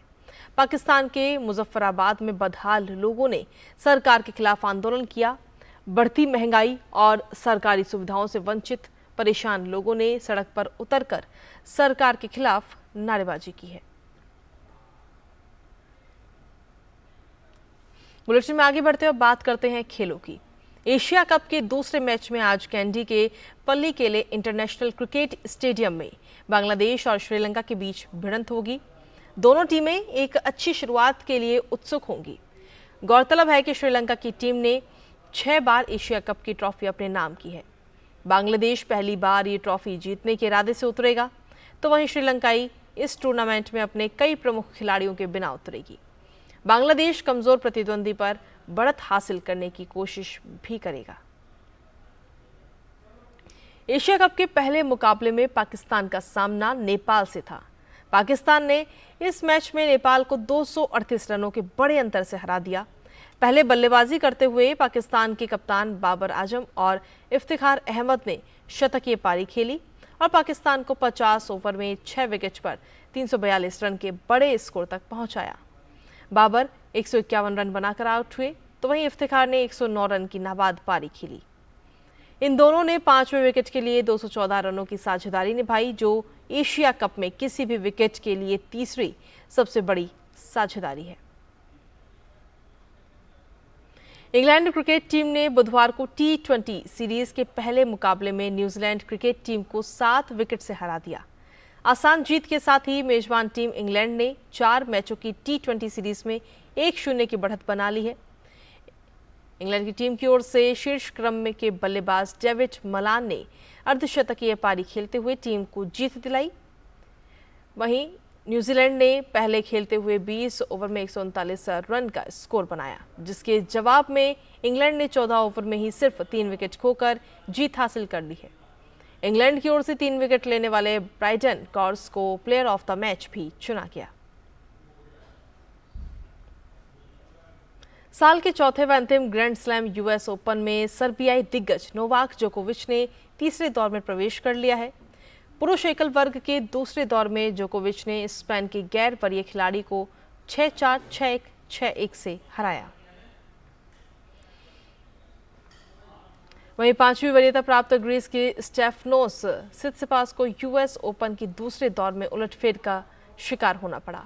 Speaker 1: पाकिस्तान के मुजफ्फराबाद में बदहाल लोगों ने सरकार के खिलाफ आंदोलन किया। बढ़ती महंगाई और सरकारी सुविधाओं से वंचित परेशान लोगों ने सड़क पर उतरकर सरकार के खिलाफ नारेबाजी की है। बुलेटिन में आगे बढ़ते हुए बात करते हैं खेलों की। एशिया कप के दूसरे मैच में आज कैंडी के पल्लीकेले इंटरनेशनल क्रिकेट स्टेडियम में बांग्लादेश और श्रीलंका के बीच भिड़ंत होगी। दोनों टीमें एक अच्छी शुरुआत के लिए उत्सुक होंगी। गौरतलब है कि श्रीलंका की टीम ने 6 बार एशिया कप की ट्रॉफी अपने नाम की है। बांग्लादेश पहली बार ये ट्रॉफी जीतने के इरादे से उतरेगा, तो वहीं श्रीलंकाई इस टूर्नामेंट में अपने कई प्रमुख खिलाड़ियों के बिना उतरेगी। बांग्लादेश कमजोर प्रतिद्वंदी पर बढ़त हासिल करने की कोशिश भी करेगा। एशिया कप के पहले मुकाबले में पाकिस्तान का सामना नेपाल से था। पाकिस्तान ने इस मैच में नेपाल को 238 रनों के बड़े अंतर से हरा दिया। पहले बल्लेबाजी करते हुए पाकिस्तान के कप्तान बाबर आजम और इफ्तिखार अहमद ने शतकीय पारी खेली और पाकिस्तान को 50 ओवर में 6 विकेट पर 342 रन के बड़े स्कोर तक पहुंचाया। बाबर 151 रन बनाकर आउट हुए, तो वहीं इफ्तिखार ने 109 रन की नाबाद पारी खेली। इन दोनों ने 5वें विकेट के लिए 214 रनों की साझेदारी निभाई, जो एशिया कप में किसी भी विकेट के लिए तीसरी सबसे बड़ी साझेदारी है। इंग्लैंड क्रिकेट टीम ने बुधवार को T20 सीरीज के पहले मुकाबले में न्यूजीलैंड क्रिकेट टीम को 7 विकेट से हरा दिया। आसान जीत के साथ ही मेजबान टीम इंग्लैंड ने 4 मैचों की T20 सीरीज में 1-0 की बढ़त बना ली है। इंग्लैंड की टीम की ओर से शीर्ष क्रम में के बल्लेबाज डेविड मलान ने अर्धशतकीय पारी खेलते हुए टीम को जीत दिलाई। वहीं न्यूजीलैंड ने पहले खेलते हुए 20 ओवर में 139 रन का स्कोर बनाया, जिसके जवाब में इंग्लैंड ने 14 ओवर में ही सिर्फ 3 विकेट खोकर जीत हासिल कर ली है। इंग्लैंड की ओर से 3 विकेट लेने वाले ब्राइडन कॉर्स को प्लेयर ऑफ द मैच भी चुना गया। साल के चौथे व अंतिम ग्रैंड स्लैम यूएस ओपन में सर्बियाई दिग्गज नोवाक जोकोविच ने तीसरे दौर में प्रवेश कर लिया है। पुरुष एकल वर्ग के दूसरे दौर में जोकोविच ने स्पेन के गैर वरीय खिलाड़ी को 6-4, 6-1, 6-1 से हराया। वहीं 5वीं वरीयता प्राप्त ग्रीस के स्टेफनोस सित्सिपास को यूएस ओपन की दूसरे दौर में उलटफेर का शिकार होना पड़ा।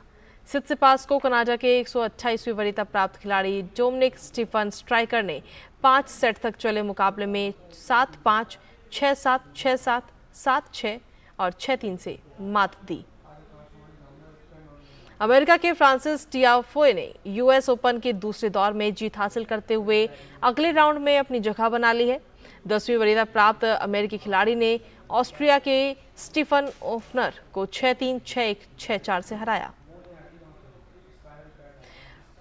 Speaker 1: सित्सिपास को कनाडा के 128वीं वरीयता प्राप्त खिलाड़ी डोमिनिक स्टीफन स्ट्राइकर ने 5 सेट तक चले मुकाबले में 7-5, 6-7, 6-7, 7-6 और 6-3 से मात दी। अमेरिका के फ्रांसिस टियाफोए ने यूएस ओपन के दूसरे दौर में जीत हासिल करते हुए अगले राउंड में अपनी जगह बना ली है। 10वीं वरीयता प्राप्त अमेरिकी खिलाड़ी ने ऑस्ट्रिया के स्टीफन ओफनर को 6-3, 6-1, 6-4 से हराया।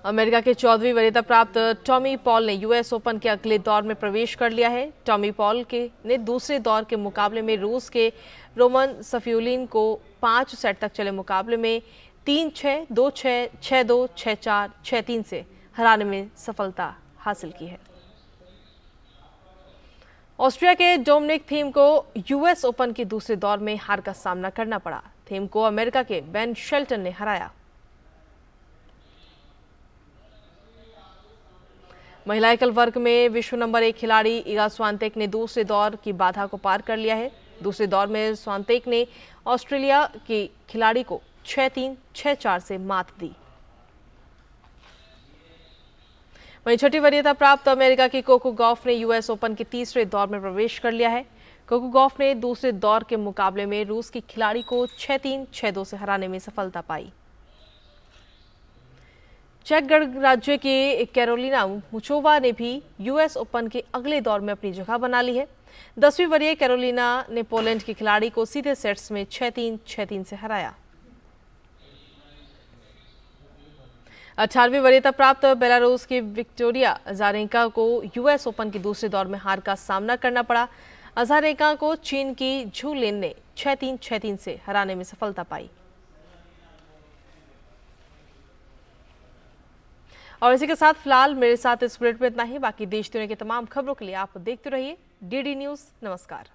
Speaker 1: अमेरिका के 14वीं वरीयता प्राप्त टॉमी पॉल ने यूएस ओपन के अगले दौर में प्रवेश कर लिया है। टॉमी पॉल ने दूसरे दौर के मुकाबले में रूस के रोमन सफियोलिन को 5 सेट तक चले मुकाबले में 3-6, 2-6, 6-2, 6-4, 6-3 से हराने में सफलता हासिल की है। ऑस्ट्रिया के डोमिनिक थीम को यूएस ओपन के दूसरे दौर में हार का सामना करना पड़ा। थीम को अमेरिका के बेन शेल्टन ने हराया। महिला एकल वर्ग में विश्व नंबर 1 खिलाड़ी इगा स्वांतेक ने दूसरे दौर की बाधा को पार कर लिया है। दूसरे दौर में स्वांतेक ने ऑस्ट्रेलिया की खिलाड़ी को 6-3, 6-4 से मात दी। वहीं छठी वरीयता प्राप्त अमेरिका की कोको गॉफ ने यूएस ओपन के तीसरे दौर में प्रवेश कर लिया है। कोको गॉफ ने दूसरे दौर के मुकाबले में रूस की खिलाड़ी को 6-3, 6-2 से हराने में सफलता पाई। चेक गणराज्य की कैरोलिना मुचोवा ने भी यूएस ओपन के अगले दौर में अपनी जगह बना ली है। 10वीं वरीय कैरोलिना ने पोलैंड की खिलाड़ी को सीधे सेट्स में 6-3, 6-3 से हराया। 18वीं वरीयता प्राप्त बेलारूस की विक्टोरिया अजारेंका को यूएस ओपन के दूसरे दौर में हार का सामना करना पड़ा। अजारेंका को चीन की झू लिन ने 6-3, 6-3 से हराने में सफलता पाई। और इसी के साथ फिलहाल मेरे साथ इस बुलेटिन में इतना ही। बाकी देश दुनिया की तमाम खबरों के लिए आप देखते रहिए डीडी न्यूज। नमस्कार।